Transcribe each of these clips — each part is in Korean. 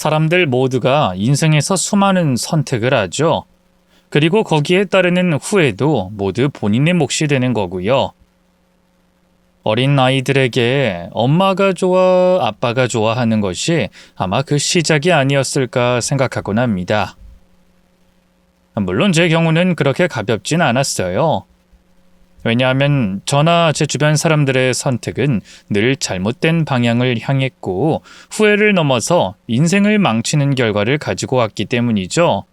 사람들 모두가 인생에서 수많은 선택을 하죠. 그리고 거기에 따르는 후회도 모두 본인의 몫이 되는 거고요. 어린 아이들에게 엄마가 좋아, 아빠가 좋아하는 것이 아마 그 시작이 아니었을까 생각하곤 합니다. 물론 제 경우는 그렇게 가볍진 않았어요. 왜냐하면 저나 제 주변 사람들의 선택은 늘 잘못된 방향을 향했고 후회를 넘어서 인생을 망치는 결과를 가지고 왔기 때문이죠.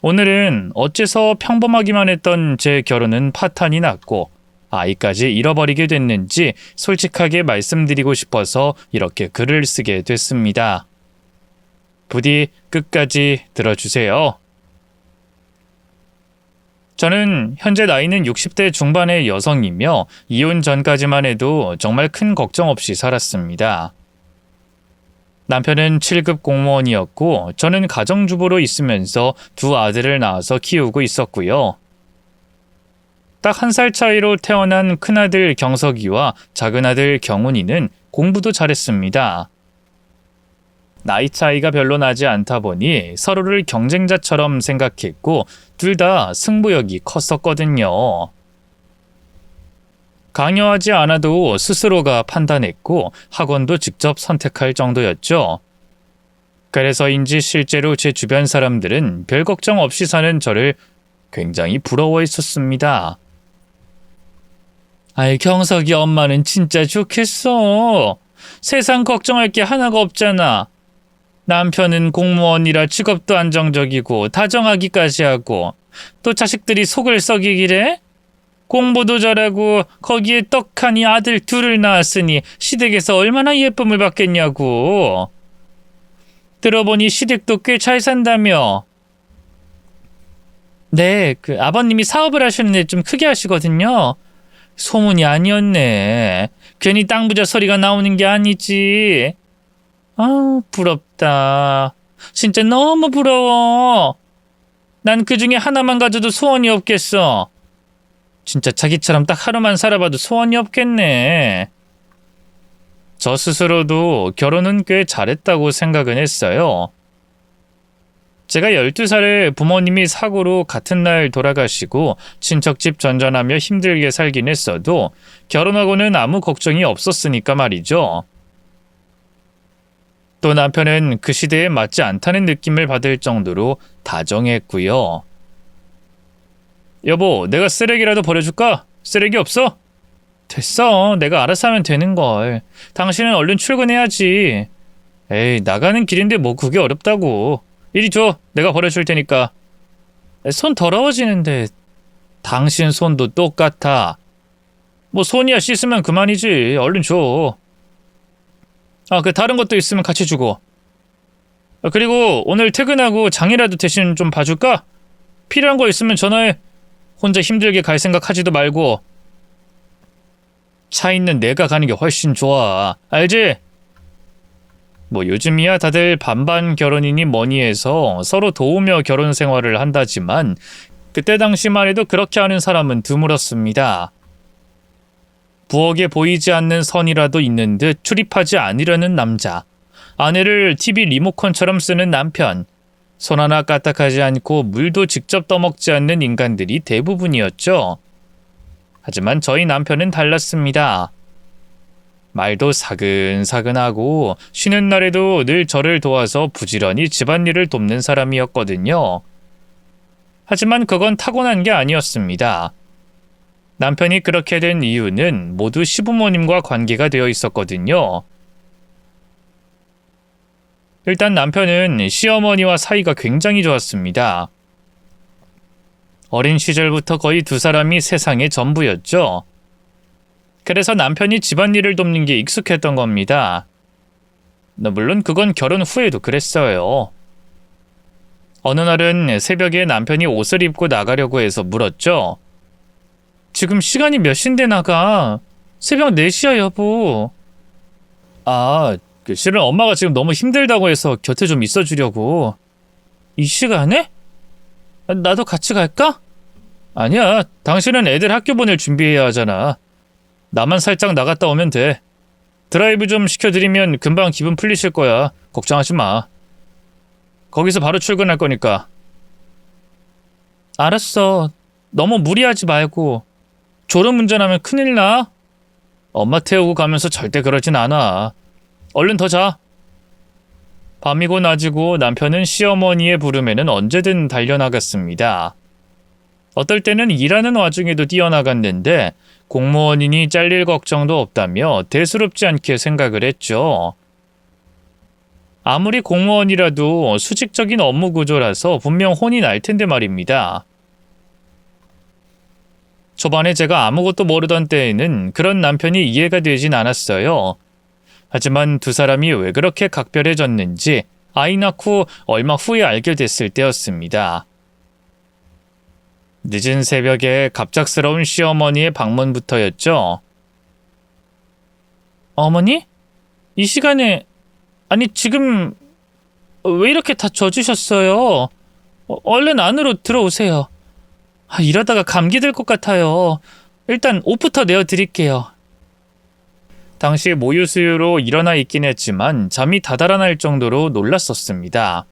오늘은 어째서 평범하기만 했던 제 결혼은 파탄이 났고 아이까지 잃어버리게 됐는지 솔직하게 말씀드리고 싶어서 이렇게 글을 쓰게 됐습니다. 부디 끝까지 들어주세요. 저는 현재 나이는 60대 중반의 여성이며 이혼 전까지만 해도 정말 큰 걱정 없이 살았습니다. 남편은 7급 공무원이었고 저는 가정주부로 있으면서 두 아들을 낳아서 키우고 있었고요. 딱 1살 차이로 태어난 큰아들 경석이와 작은아들 경훈이는 공부도 잘했습니다. 나이 차이가 별로 나지 않다 보니 서로를 경쟁자처럼 생각했고 둘 다 승부욕이 컸었거든요. 강요하지 않아도 스스로가 판단했고 학원도 직접 선택할 정도였죠. 그래서인지 실제로 제 주변 사람들은 별 걱정 없이 사는 저를 굉장히 부러워했었습니다. 아이, 경석이 엄마는 진짜 좋겠어. 세상 걱정할 게 하나가 없잖아. 남편은 공무원이라 직업도 안정적이고 다정하기까지 하고 또 자식들이 속을 썩이기래? 공부도 잘하고 거기에 떡하니 아들 둘을 낳았으니 시댁에서 얼마나 예쁨을 받겠냐고. 들어보니 시댁도 꽤 잘 산다며. 네, 아버님이 사업을 하시는데 좀 크게 하시거든요. 소문이 아니었네. 괜히 땅 부자 소리가 나오는 게 아니지. 아, 부럽다. 진짜 너무 부러워. 난 그 중에 하나만 가져도 소원이 없겠어. 진짜 자기처럼 딱 하루만 살아봐도 소원이 없겠네. 저 스스로도 결혼은 꽤 잘했다고 생각은 했어요. 제가 12살에 부모님이 사고로 같은 날 돌아가시고 친척집 전전하며 힘들게 살긴 했어도 결혼하고는 아무 걱정이 없었으니까 말이죠. 또 남편은 그 시대에 맞지 않다는 느낌을 받을 정도로 다정했고요. 여보, 내가 쓰레기라도 버려줄까? 쓰레기 없어? 됐어. 내가 알아서 하면 되는걸. 당신은 얼른 출근해야지. 에이, 나가는 길인데 뭐 그게 어렵다고. 이리 줘. 내가 버려줄 테니까. 손 더러워지는데 당신 손도 똑같아. 뭐 손이야 씻으면 그만이지. 얼른 줘. 아, 다른 것도 있으면 같이 주고. 그리고 오늘 퇴근하고 장이라도 대신 좀 봐줄까? 필요한 거 있으면 전화해. 혼자 힘들게 갈 생각하지도 말고. 차 있는 내가 가는 게 훨씬 좋아. 알지? 뭐 요즘이야 다들 반반 결혼이니 뭐니 해서 서로 도우며 결혼 생활을 한다지만 그때 당시만 해도 그렇게 하는 사람은 드물었습니다. 부엌에 보이지 않는 선이라도 있는 듯 출입하지 않으려는 남자, 아내를 TV 리모컨처럼 쓰는 남편, 손 하나 까딱하지 않고 물도 직접 떠먹지 않는 인간들이 대부분이었죠. 하지만 저희 남편은 달랐습니다. 말도 사근사근하고 쉬는 날에도 늘 저를 도와서 부지런히 집안일을 돕는 사람이었거든요. 하지만 그건 타고난 게 아니었습니다. 남편이 그렇게 된 이유는 모두 시부모님과 관계가 되어 있었거든요. 일단 남편은 시어머니와 사이가 굉장히 좋았습니다. 어린 시절부터 거의 두 사람이 세상의 전부였죠. 그래서 남편이 집안일을 돕는 게 익숙했던 겁니다. 물론 그건 결혼 후에도 그랬어요. 어느 날은 새벽에 남편이 옷을 입고 나가려고 해서 물었죠. 지금 시간이 몇 시인데 나가? 새벽 4시야 여보. 아, 실은 엄마가 지금 너무 힘들다고 해서 곁에 좀 있어주려고. 이 시간에? 나도 같이 갈까? 아니야, 당신은 애들 학교 보낼 준비해야 하잖아. 나만 살짝 나갔다 오면 돼. 드라이브 좀 시켜드리면 금방 기분 풀리실 거야. 걱정하지 마. 거기서 바로 출근할 거니까. 알았어. 너무 무리하지 말고. 졸음운전하면 큰일 나. 엄마 태우고 가면서 절대 그러진 않아. 얼른 더 자. 밤이고 낮이고 남편은 시어머니의 부름에는 언제든 달려나갔습니다. 어떨 때는 일하는 와중에도 뛰어나갔는데 공무원이니 잘릴 걱정도 없다며 대수롭지 않게 생각을 했죠. 아무리 공무원이라도 수직적인 업무 구조라서 분명 혼이 날 텐데 말입니다. 초반에 제가 아무것도 모르던 때에는 그런 남편이 이해가 되진 않았어요. 하지만 두 사람이 왜 그렇게 각별해졌는지 아이 낳고 얼마 후에 알게 됐을 때였습니다. 늦은 새벽에 갑작스러운 시어머니의 방문부터였죠. 어머니? 이 시간에... 아니 지금 왜 이렇게 다 젖으셨어요? 얼른 안으로 들어오세요. 이러다가 감기 들 것 같아요. 일단 옷부터 내어드릴게요. 당시 모유수유로 일어나 있긴 했지만 잠이 다 달아날 정도로 놀랐었습니다.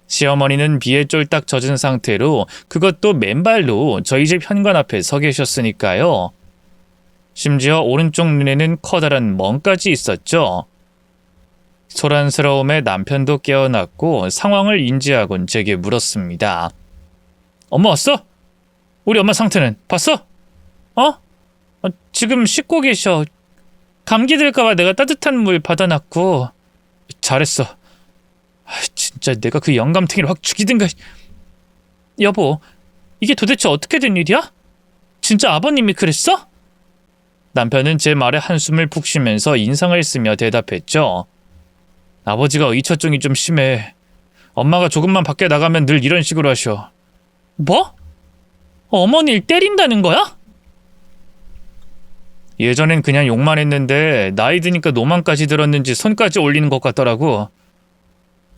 시어머니는 비에 쫄딱 젖은 상태로 그것도 맨발로 저희 집 현관 앞에 서 계셨으니까요. 심지어 오른쪽 눈에는 커다란 멍까지 있었죠. 소란스러움에 남편도 깨어났고 상황을 인지하곤 제게 물었습니다. 엄마 왔어? 우리 엄마 상태는 봤어? 지금 씻고 계셔. 감기 들까봐 내가 따뜻한 물 받아놨고. 잘했어. 진짜 내가 그 영감탱이를 확 죽이든가. 여보, 이게 도대체 어떻게 된 일이야? 진짜 아버님이 그랬어? 남편은 제 말에 한숨을 푹 쉬면서 인상을 쓰며 대답했죠. 아버지가 의처증이 좀 심해. 엄마가 조금만 밖에 나가면 늘 이런 식으로 하셔. 뭐? 어머니를 때린다는 거야? 예전엔 그냥 욕만 했는데 나이 드니까 노망까지 들었는지 손까지 올리는 것 같더라고.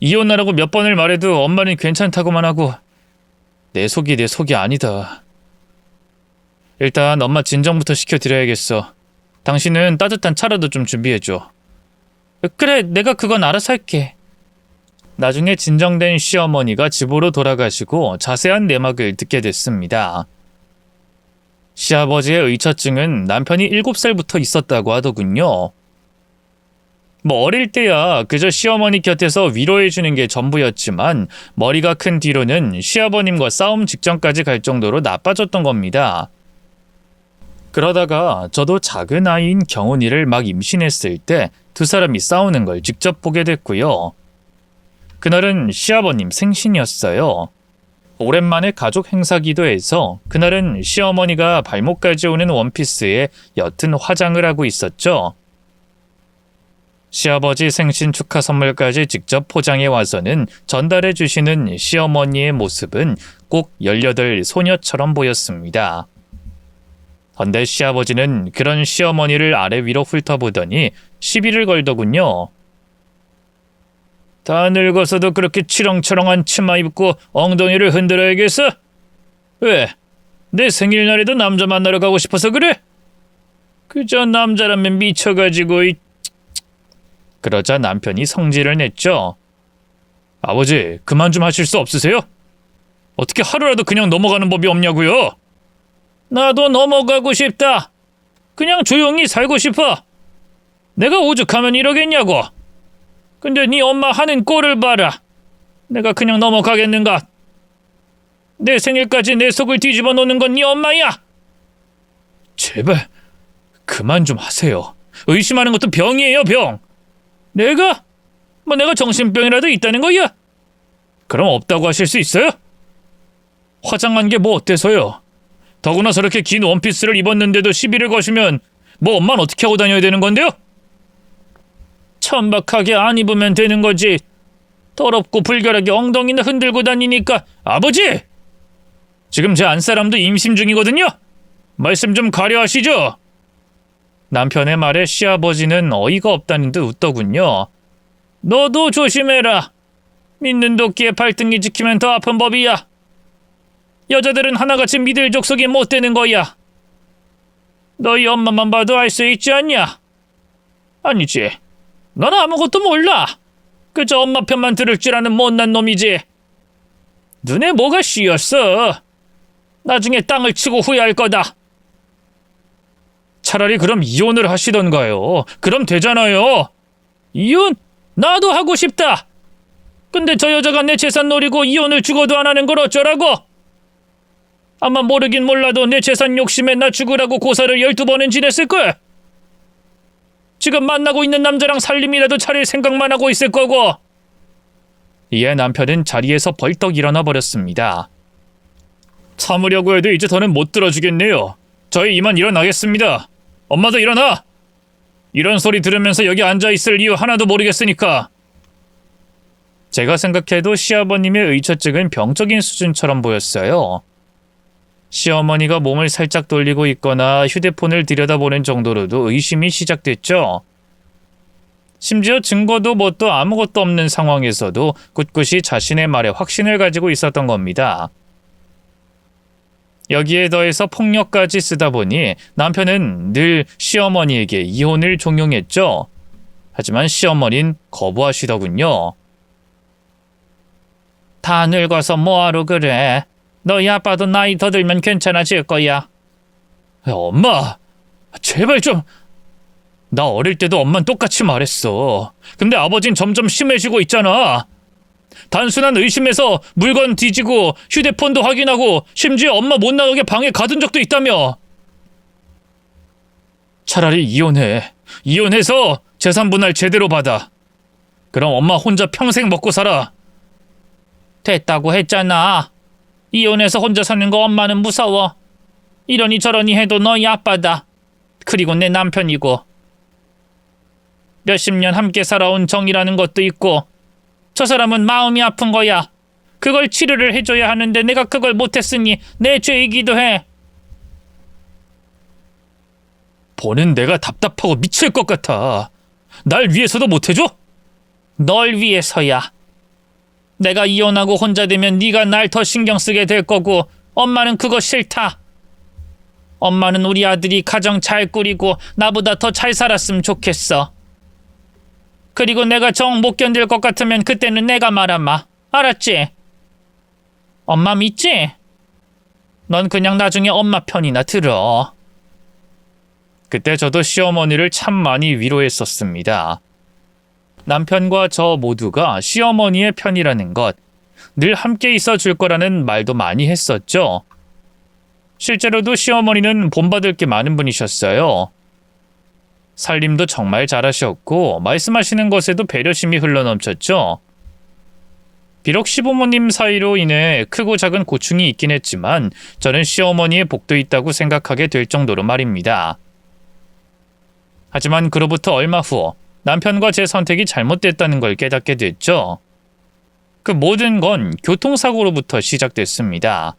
이혼하라고 몇 번을 말해도 엄마는 괜찮다고만 하고. 내 속이 아니다. 일단 엄마 진정부터 시켜드려야겠어. 당신은 따뜻한 차라도 좀 준비해줘. 그래, 내가 그건 알아서 할게. 나중에 진정된 시어머니가 집으로 돌아가시고 자세한 내막을 듣게 됐습니다. 시아버지의 의처증은 남편이 7살부터 있었다고 하더군요. 뭐 어릴 때야 그저 시어머니 곁에서 위로해주는 게 전부였지만 머리가 큰 뒤로는 시아버님과 싸움 직전까지 갈 정도로 나빠졌던 겁니다. 그러다가 저도 작은 아이인 경훈이를 막 임신했을 때 두 사람이 싸우는 걸 직접 보게 됐고요. 그날은 시아버님 생신이었어요. 오랜만에 가족 행사기도 해서 그날은 시어머니가 발목까지 오는 원피스에 옅은 화장을 하고 있었죠. 시아버지 생신 축하 선물까지 직접 포장해 와서는 전달해 주시는 시어머니의 모습은 꼭 18 소녀처럼 보였습니다. 헌데 시아버지는 그런 시어머니를 아래 위로 훑어보더니 시비를 걸더군요. 다 늙어서도 그렇게 치렁치렁한 치마 입고 엉덩이를 흔들어야겠어? 왜? 내 생일날에도 남자 만나러 가고 싶어서 그래? 그저 남자라면 미쳐가지고 그러자 남편이 성질을 냈죠. 아버지, 그만 좀 하실 수 없으세요? 어떻게 하루라도 그냥 넘어가는 법이 없냐고요? 나도 넘어가고 싶다. 그냥 조용히 살고 싶어. 내가 오죽하면 이러겠냐고. 근데 네 엄마 하는 꼴을 봐라. 내가 그냥 넘어가겠는가? 내 생일까지 내 속을 뒤집어 놓는 건 네 엄마야. 제발 그만 좀 하세요. 의심하는 것도 병이에요, 병. 내가? 뭐 내가 정신병이라도 있다는 거야? 그럼 없다고 하실 수 있어요? 화장한 게 뭐 어때서요? 더구나 저렇게 긴 원피스를 입었는데도 시비를 거시면 뭐 엄마는 어떻게 하고 다녀야 되는 건데요? 천박하게 안 입으면 되는 거지. 더럽고 불결하게 엉덩이나 흔들고 다니니까. 아버지! 지금 제 안사람도 임신 중이거든요? 말씀 좀 가려하시죠. 남편의 말에 시아버지는 어이가 없다는 듯 웃더군요. 너도 조심해라. 믿는 도끼에 발등이 찍히면 더 아픈 법이야. 여자들은 하나같이 믿을 족속이 못 되는 거야. 너희 엄마만 봐도 알 수 있지 않냐? 아니지. 넌 아무것도 몰라. 그저 엄마 편만 들을 줄 아는 못난 놈이지. 눈에 뭐가 씌었어. 나중에 땅을 치고 후회할 거다. 차라리 그럼 이혼을 하시던가요. 그럼 되잖아요. 이혼? 나도 하고 싶다. 근데 저 여자가 내 재산 노리고 이혼을 죽어도 안 하는 걸 어쩌라고? 아마 모르긴 몰라도 내 재산 욕심에 나 죽으라고 고사를 12번은 지냈을걸. 지금 만나고 있는 남자랑 살림이라도 차릴 생각만 하고 있을 거고. 이에 남편은 자리에서 벌떡 일어나 버렸습니다. 참으려고 해도 이제 더는 못 들어주겠네요. 저희 이만 일어나겠습니다. 엄마도 일어나! 이런 소리 들으면서 여기 앉아있을 이유 하나도 모르겠으니까. 제가 생각해도 시아버님의 의처증은 병적인 수준처럼 보였어요. 시어머니가 몸을 살짝 돌리고 있거나 휴대폰을 들여다보는 정도로도 의심이 시작됐죠. 심지어 증거도 뭣도 아무것도 없는 상황에서도 꿋꿋이 자신의 말에 확신을 가지고 있었던 겁니다. 여기에 더해서 폭력까지 쓰다 보니 남편은 늘 시어머니에게 이혼을 종용했죠. 하지만 시어머니는 거부하시더군요. 다 늙어서 뭐하러 그래. 너희 아빠도 나이 더 들면 괜찮아질 거야. 엄마, 제발 좀. 나 어릴 때도 엄만 똑같이 말했어. 근데 아버진 점점 심해지고 있잖아. 단순한 의심에서 물건 뒤지고 휴대폰도 확인하고 심지어 엄마 못 나가게 방에 가둔 적도 있다며. 차라리 이혼해. 이혼해서 재산 분할 제대로 받아. 그럼 엄마 혼자 평생 먹고 살아. 됐다고 했잖아. 이혼해서 혼자 사는 거 엄마는 무서워. 이러니 저러니 해도 너희 아빠다. 그리고 내 남편이고. 몇십 년 함께 살아온 정이라는 것도 있고. 저 사람은 마음이 아픈 거야. 그걸 치료를 해줘야 하는데 내가 그걸 못했으니 내 죄이기도 해. 보는 내가 답답하고 미칠 것 같아. 날 위해서도 못해줘? 널 위해서야. 내가 이혼하고 혼자 되면 네가 날 더 신경 쓰게 될 거고 엄마는 그거 싫다. 엄마는 우리 아들이 가정 잘 꾸리고 나보다 더 잘 살았으면 좋겠어. 그리고 내가 정 못 견딜 것 같으면 그때는 내가 말아마. 알았지? 엄마 믿지? 넌 그냥 나중에 엄마 편이나 들어. 그때 저도 시어머니를 참 많이 위로했었습니다. 남편과 저 모두가 시어머니의 편이라는 것, 늘 함께 있어 줄 거라는 말도 많이 했었죠. 실제로도 시어머니는 본받을 게 많은 분이셨어요. 살림도 정말 잘하셨고 말씀하시는 것에도 배려심이 흘러넘쳤죠. 비록 시부모님 사이로 인해 크고 작은 고충이 있긴 했지만 저는 시어머니의 복도 있다고 생각하게 될 정도로 말입니다. 하지만 그로부터 얼마 후 남편과 제 선택이 잘못됐다는 걸 깨닫게 됐죠. 그 모든 건 교통사고로부터 시작됐습니다.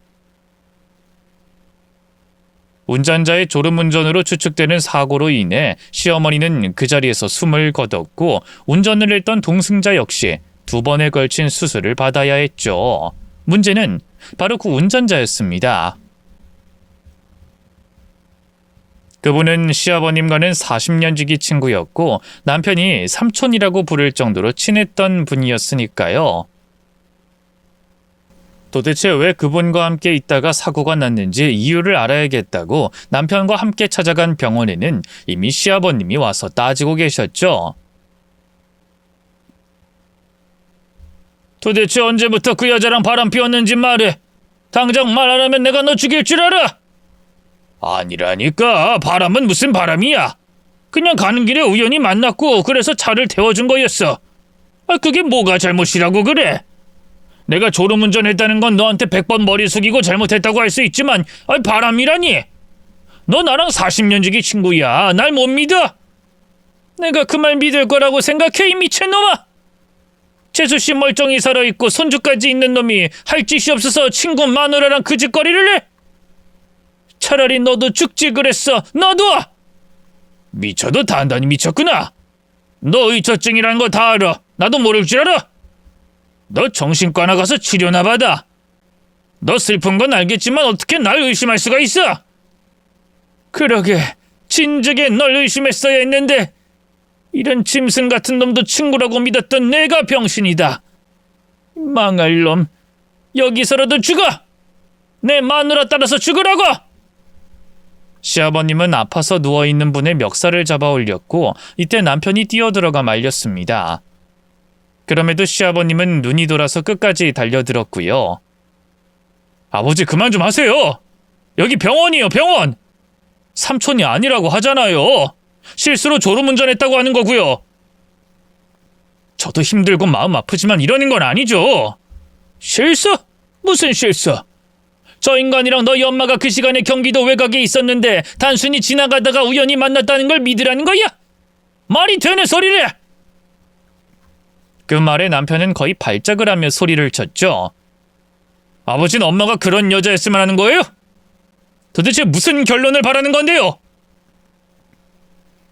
운전자의 졸음운전으로 추측되는 사고로 인해 시어머니는 그 자리에서 숨을 거뒀고 운전을 했던 동승자 역시 2번에 걸친 수술을 받아야 했죠. 문제는 바로 그 운전자였습니다. 그분은 시아버님과는 40년 지기 친구였고 남편이 삼촌이라고 부를 정도로 친했던 분이었으니까요. 도대체 왜 그분과 함께 있다가 사고가 났는지 이유를 알아야겠다고 남편과 함께 찾아간 병원에는 이미 시아버님이 와서 따지고 계셨죠. 도대체 언제부터 그 여자랑 바람 피웠는지 말해. 당장 말 안 하면 내가 너 죽일 줄 알아. 아니라니까. 바람은 무슨 바람이야. 그냥 가는 길에 우연히 만났고 그래서 차를 태워준 거였어. 그게 뭐가 잘못이라고 그래. 내가 졸음운전했다는 건 너한테 100번 머리 숙이고 잘못했다고 할 수 있지만 바람이라니. 너 나랑 40년 지기 친구야. 날 못 믿어? 내가 그 말 믿을 거라고 생각해, 이 미친놈아. 재수씨 멀쩡히 살아있고 손주까지 있는 놈이 할 짓이 없어서 친구 마누라랑 그 짓거리를 해? 차라리 너도 죽지 그랬어. 너도! 미쳐도 단단히 미쳤구나. 너 의처증이라는 거 다 알아. 나도 모를 줄 알아? 너 정신과나 가서 치료나 받아. 너 슬픈 건 알겠지만 어떻게 날 의심할 수가 있어? 그러게 진즉에 널 의심했어야 했는데 이런 짐승 같은 놈도 친구라고 믿었던 내가 병신이다. 망할 놈, 여기서라도 죽어! 내 마누라 따라서 죽으라고! 시아버님은 아파서 누워있는 분의 멱살을 잡아 올렸고 이때 남편이 뛰어들어가 말렸습니다. 그럼에도 시아버님은 눈이 돌아서 끝까지 달려들었고요. 아버지 그만 좀 하세요. 여기 병원이에요, 병원. 삼촌이 아니라고 하잖아요. 실수로 졸음운전했다고 하는 거고요. 저도 힘들고 마음 아프지만 이러는 건 아니죠. 실수? 무슨 실수? 저 인간이랑 너희 엄마가 그 시간에 경기도 외곽에 있었는데 단순히 지나가다가 우연히 만났다는 걸 믿으라는 거야? 말이 되는 소리를! 그 말에 남편은 거의 발작을 하며 소리를 쳤죠. 아버지는 엄마가 그런 여자였으면 하는 거예요? 도대체 무슨 결론을 바라는 건데요?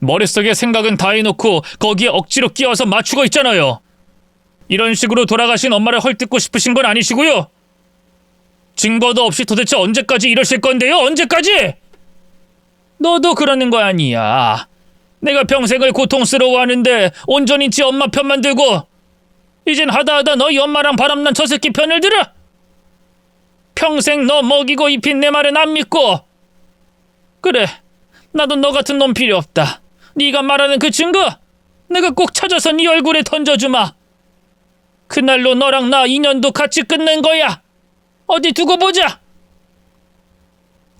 머릿속에 생각은 다 해놓고 거기에 억지로 끼워서 맞추고 있잖아요. 이런 식으로 돌아가신 엄마를 헐뜯고 싶으신 건 아니시고요. 증거도 없이 도대체 언제까지 이러실 건데요? 언제까지? 너도 그러는 거 아니야. 내가 평생을 고통스러워하는데 온전히 지 엄마 편만 들고 이젠 하다하다 너희 엄마랑 바람난 저 새끼 편을 들어? 평생 너 먹이고 입힌 내 말은 안 믿고. 그래, 나도 너 같은 놈 필요 없다. 네가 말하는 그 증거 내가 꼭 찾아서 네 얼굴에 던져주마. 그날로 너랑 나 인연도 같이 끝낸 거야. 어디 두고 보자.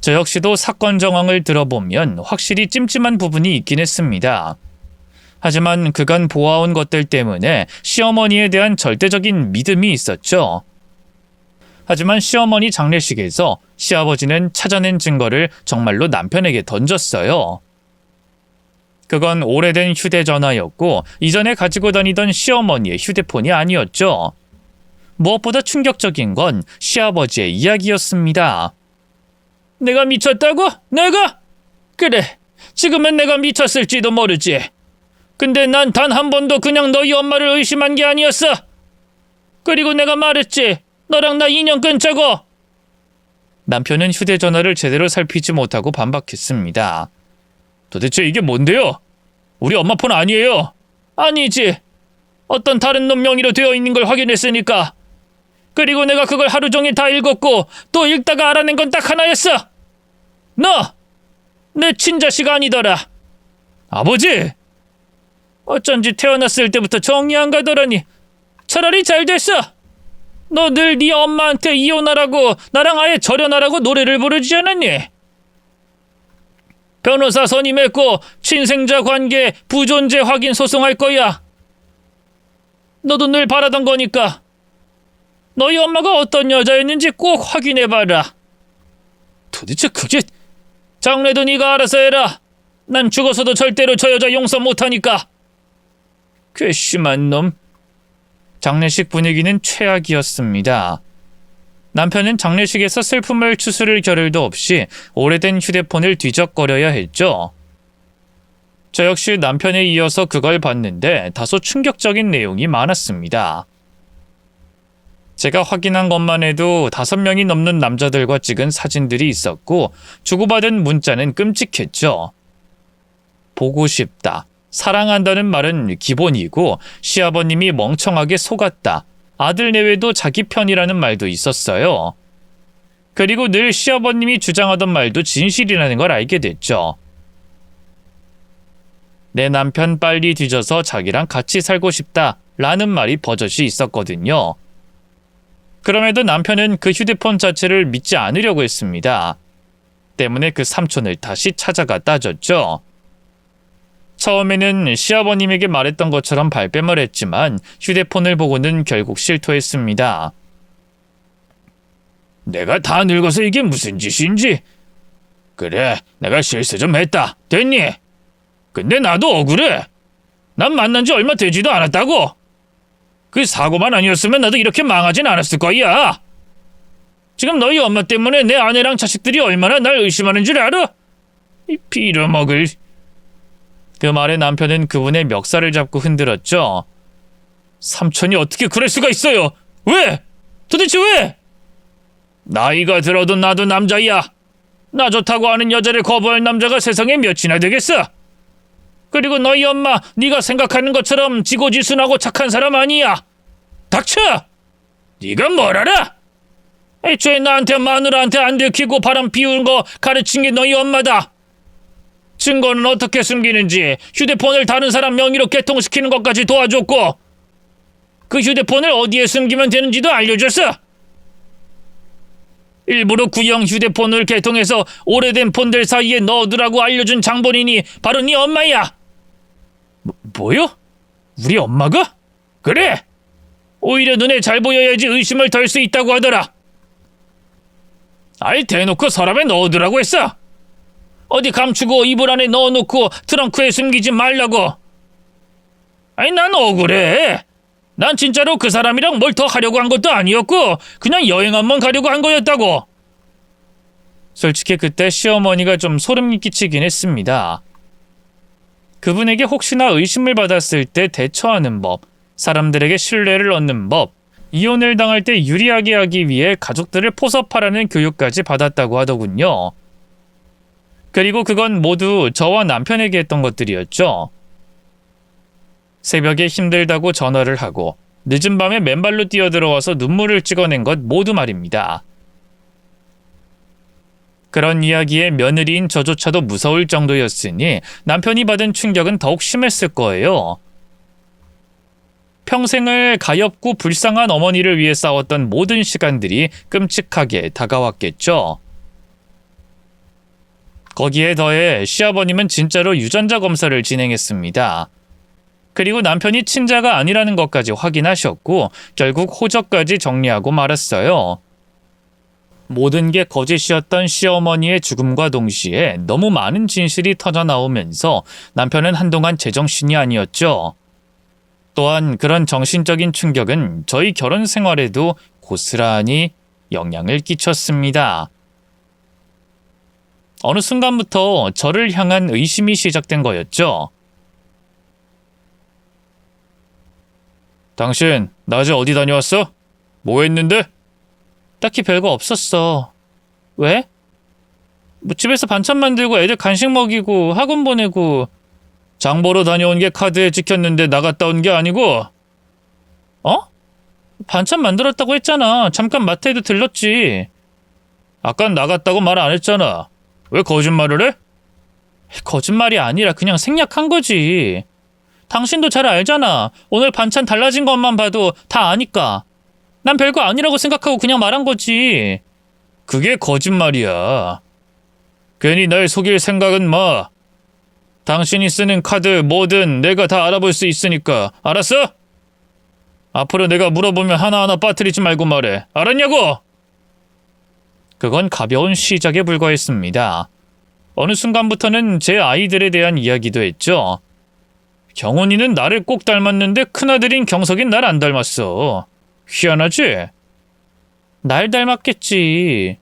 저 역시도 사건 정황을 들어보면 확실히 찜찜한 부분이 있긴 했습니다. 하지만 그간 보아온 것들 때문에 시어머니에 대한 절대적인 믿음이 있었죠. 하지만 시어머니 장례식에서 시아버지는 찾아낸 증거를 정말로 남편에게 던졌어요. 그건 오래된 휴대전화였고 이전에 가지고 다니던 시어머니의 휴대폰이 아니었죠. 무엇보다 충격적인 건 시아버지의 이야기였습니다. 내가 미쳤다고? 내가? 그래, 지금은 내가 미쳤을지도 모르지. 근데 난 단 한 번도 그냥 너희 엄마를 의심한 게 아니었어. 그리고 내가 말했지. 너랑 나 인연 끊자고. 남편은 휴대전화를 제대로 살피지 못하고 반박했습니다. 도대체 이게 뭔데요? 우리 엄마 폰 아니에요. 아니지. 어떤 다른 놈 명의로 되어 있는 걸 확인했으니까. 그리고 내가 그걸 하루 종일 다 읽었고 또 읽다가 알아낸 건 딱 하나였어. 너! 내 친자식 아니더라. 아버지! 어쩐지 태어났을 때부터 정이 안 가더라니. 차라리 잘 됐어. 너 늘 네 엄마한테 이혼하라고 나랑 아예 절연하라고 노래를 부르지 않았니? 변호사 선임했고 친생자 관계 부존재 확인 소송할 거야. 너도 늘 바라던 거니까 너희 엄마가 어떤 여자였는지 꼭 확인해봐라. 도대체 그게... 장래도 네가 알아서 해라. 난 죽어서도 절대로 저 여자 용서 못하니까. 괘씸한 놈. 장례식 분위기는 최악이었습니다. 남편은 장례식에서 슬픔을 추스를 겨를도 없이 오래된 휴대폰을 뒤적거려야 했죠. 저 역시 남편에 이어서 그걸 봤는데 다소 충격적인 내용이 많았습니다. 제가 확인한 것만 해도 5명이 넘는 남자들과 찍은 사진들이 있었고 주고받은 문자는 끔찍했죠. 보고 싶다. 사랑한다는 말은 기본이고 시아버님이 멍청하게 속았다. 아들 내외도 자기 편이라는 말도 있었어요. 그리고 늘 시아버님이 주장하던 말도 진실이라는 걸 알게 됐죠. 내 남편 빨리 뒤져서 자기랑 같이 살고 싶다 라는 말이 버젓이 있었거든요. 그럼에도 남편은 그 휴대폰 자체를 믿지 않으려고 했습니다. 때문에 그 삼촌을 다시 찾아가 따졌죠. 처음에는 시아버님에게 말했던 것처럼 발뺌을 했지만 휴대폰을 보고는 결국 실토했습니다. 내가 다 늙어서 이게 무슨 짓인지. 그래, 내가 실수 좀 했다. 됐니? 근데 나도 억울해. 난 만난 지 얼마 되지도 않았다고. 그 사고만 아니었으면 나도 이렇게 망하진 않았을 거야. 지금 너희 엄마 때문에 내 아내랑 자식들이 얼마나 날 의심하는 줄 알아? 이 빌어먹을... 그 말에 남편은 그분의 멱살을 잡고 흔들었죠. 삼촌이 어떻게 그럴 수가 있어요? 왜? 도대체 왜? 나이가 들어도 나도 남자야. 나 좋다고 하는 여자를 거부할 남자가 세상에 몇이나 되겠어? 그리고 너희 엄마 네가 생각하는 것처럼 지고지순하고 착한 사람 아니야. 닥쳐! 네가 뭘 알아? 애초에 나한테 마누라한테 안 들키고 바람 피우는 거 가르친 게 너희 엄마다. 증거는 어떻게 숨기는지 휴대폰을 다른 사람 명의로 개통시키는 것까지 도와줬고 그 휴대폰을 어디에 숨기면 되는지도 알려줬어. 일부러 구형 휴대폰을 개통해서 오래된 폰들 사이에 넣어두라고 알려준 장본인이 바로 네 엄마야. 뭐요? 우리 엄마가? 그래. 오히려 눈에 잘 보여야지 의심을 덜 수 있다고 하더라. 아예 대놓고 서랍에 넣어두라고 했어. 어디 감추고 이불 안에 넣어놓고 트렁크에 숨기지 말라고. 아니 난 억울해. 난 진짜로 그 사람이랑 뭘 더 하려고 한 것도 아니었고 그냥 여행 한번 가려고 한 거였다고. 솔직히 그때 시어머니가 좀 소름 끼치긴 했습니다. 그분에게 혹시나 의심을 받았을 때 대처하는 법, 사람들에게 신뢰를 얻는 법, 이혼을 당할 때 유리하게 하기 위해 가족들을 포섭하라는 교육까지 받았다고 하더군요. 그리고 그건 모두 저와 남편에게 했던 것들이었죠. 새벽에 힘들다고 전화를 하고 늦은 밤에 맨발로 뛰어들어와서 눈물을 찍어낸 것 모두 말입니다. 그런 이야기에 며느리인 저조차도 무서울 정도였으니 남편이 받은 충격은 더욱 심했을 거예요. 평생을 가엾고 불쌍한 어머니를 위해 싸웠던 모든 시간들이 끔찍하게 다가왔겠죠. 거기에 더해 시아버님은 진짜로 유전자 검사를 진행했습니다. 그리고 남편이 친자가 아니라는 것까지 확인하셨고 결국 호적까지 정리하고 말았어요. 모든 게 거짓이었던 시어머니의 죽음과 동시에 너무 많은 진실이 터져나오면서 남편은 한동안 제정신이 아니었죠. 또한 그런 정신적인 충격은 저희 결혼 생활에도 고스란히 영향을 끼쳤습니다. 어느 순간부터 저를 향한 의심이 시작된 거였죠. 당신 낮에 어디 다녀왔어? 뭐 했는데? 딱히 별거 없었어. 왜? 뭐 집에서 반찬 만들고 애들 간식 먹이고 학원 보내고. 장 보러 다녀온 게 카드에 찍혔는데 나갔다 온 게 아니고. 어? 반찬 만들었다고 했잖아. 잠깐 마트에도 들렀지. 아까 나갔다고 말 안 했잖아. 왜 거짓말을 해? 거짓말이 아니라 그냥 생략한 거지. 당신도 잘 알잖아. 오늘 반찬 달라진 것만 봐도 다 아니까. 난 별거 아니라고 생각하고 그냥 말한 거지. 그게 거짓말이야. 괜히 날 속일 생각은 마. 당신이 쓰는 카드 뭐든 내가 다 알아볼 수 있으니까. 알았어? 앞으로 내가 물어보면 하나하나 빠뜨리지 말고 말해. 알았냐고? 그건 가벼운 시작에 불과했습니다. 어느 순간부터는 제 아이들에 대한 이야기도 했죠. 경훈이는 나를 꼭 닮았는데 큰아들인 경석인 날 안 닮았어. 희한하지? 날 닮았겠지.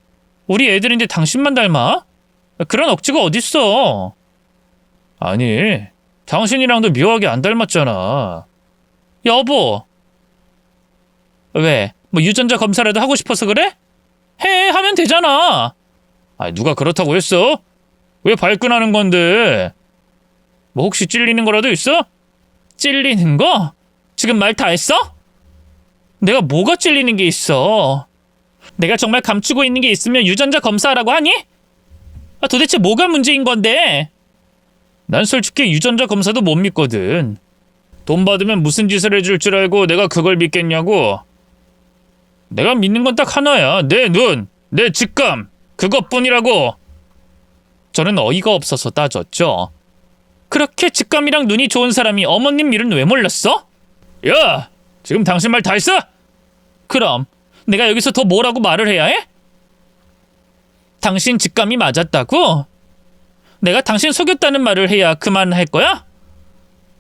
우리 애들인데 당신만 닮아? 그런 억지가 어딨어. 아니, 당신이랑도 묘하게 안 닮았잖아. 여보. 왜? 뭐 유전자 검사라도 하고 싶어서 그래? 해, 하면 되잖아. 아니, 누가 그렇다고 했어? 왜 발끈하는 건데? 뭐 혹시 찔리는 거라도 있어? 찔리는 거? 지금 말 다 했어? 내가 뭐가 찔리는 게 있어? 내가 정말 감추고 있는 게 있으면 유전자 검사하라고 하니? 도대체 뭐가 문제인 건데? 난 솔직히 유전자 검사도 못 믿거든. 돈 받으면 무슨 짓을 해줄 줄 알고 내가 그걸 믿겠냐고. 내가 믿는 건 딱 하나야. 내 눈, 내 직감, 그것뿐이라고. 저는 어이가 없어서 따졌죠. 그렇게 직감이랑 눈이 좋은 사람이 어머님 일은 왜 몰랐어? 야! 지금 당신 말 다 했어? 그럼 내가 여기서 더 뭐라고 말을 해야 해? 당신 직감이 맞았다고? 내가 당신 속였다는 말을 해야 그만할 거야?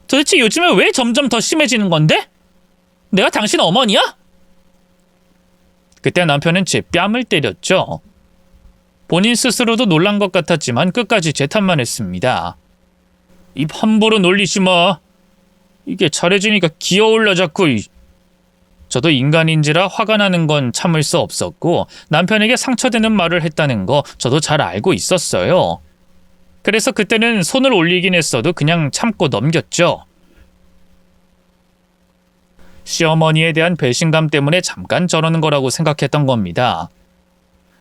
도대체 요즘에 왜 점점 더 심해지는 건데? 내가 당신 어머니야? 그때 남편은 제 뺨을 때렸죠. 본인 스스로도 놀란 것 같았지만 끝까지 제 탓만 했습니다. 입 함부로 놀리지 마. 이게 잘해지니까 기어올라 자꾸. 저도 인간인지라 화가 나는 건 참을 수 없었고 남편에게 상처되는 말을 했다는 거 저도 잘 알고 있었어요. 그래서 그때는 손을 올리긴 했어도 그냥 참고 넘겼죠. 시어머니에 대한 배신감 때문에 잠깐 저러는 거라고 생각했던 겁니다.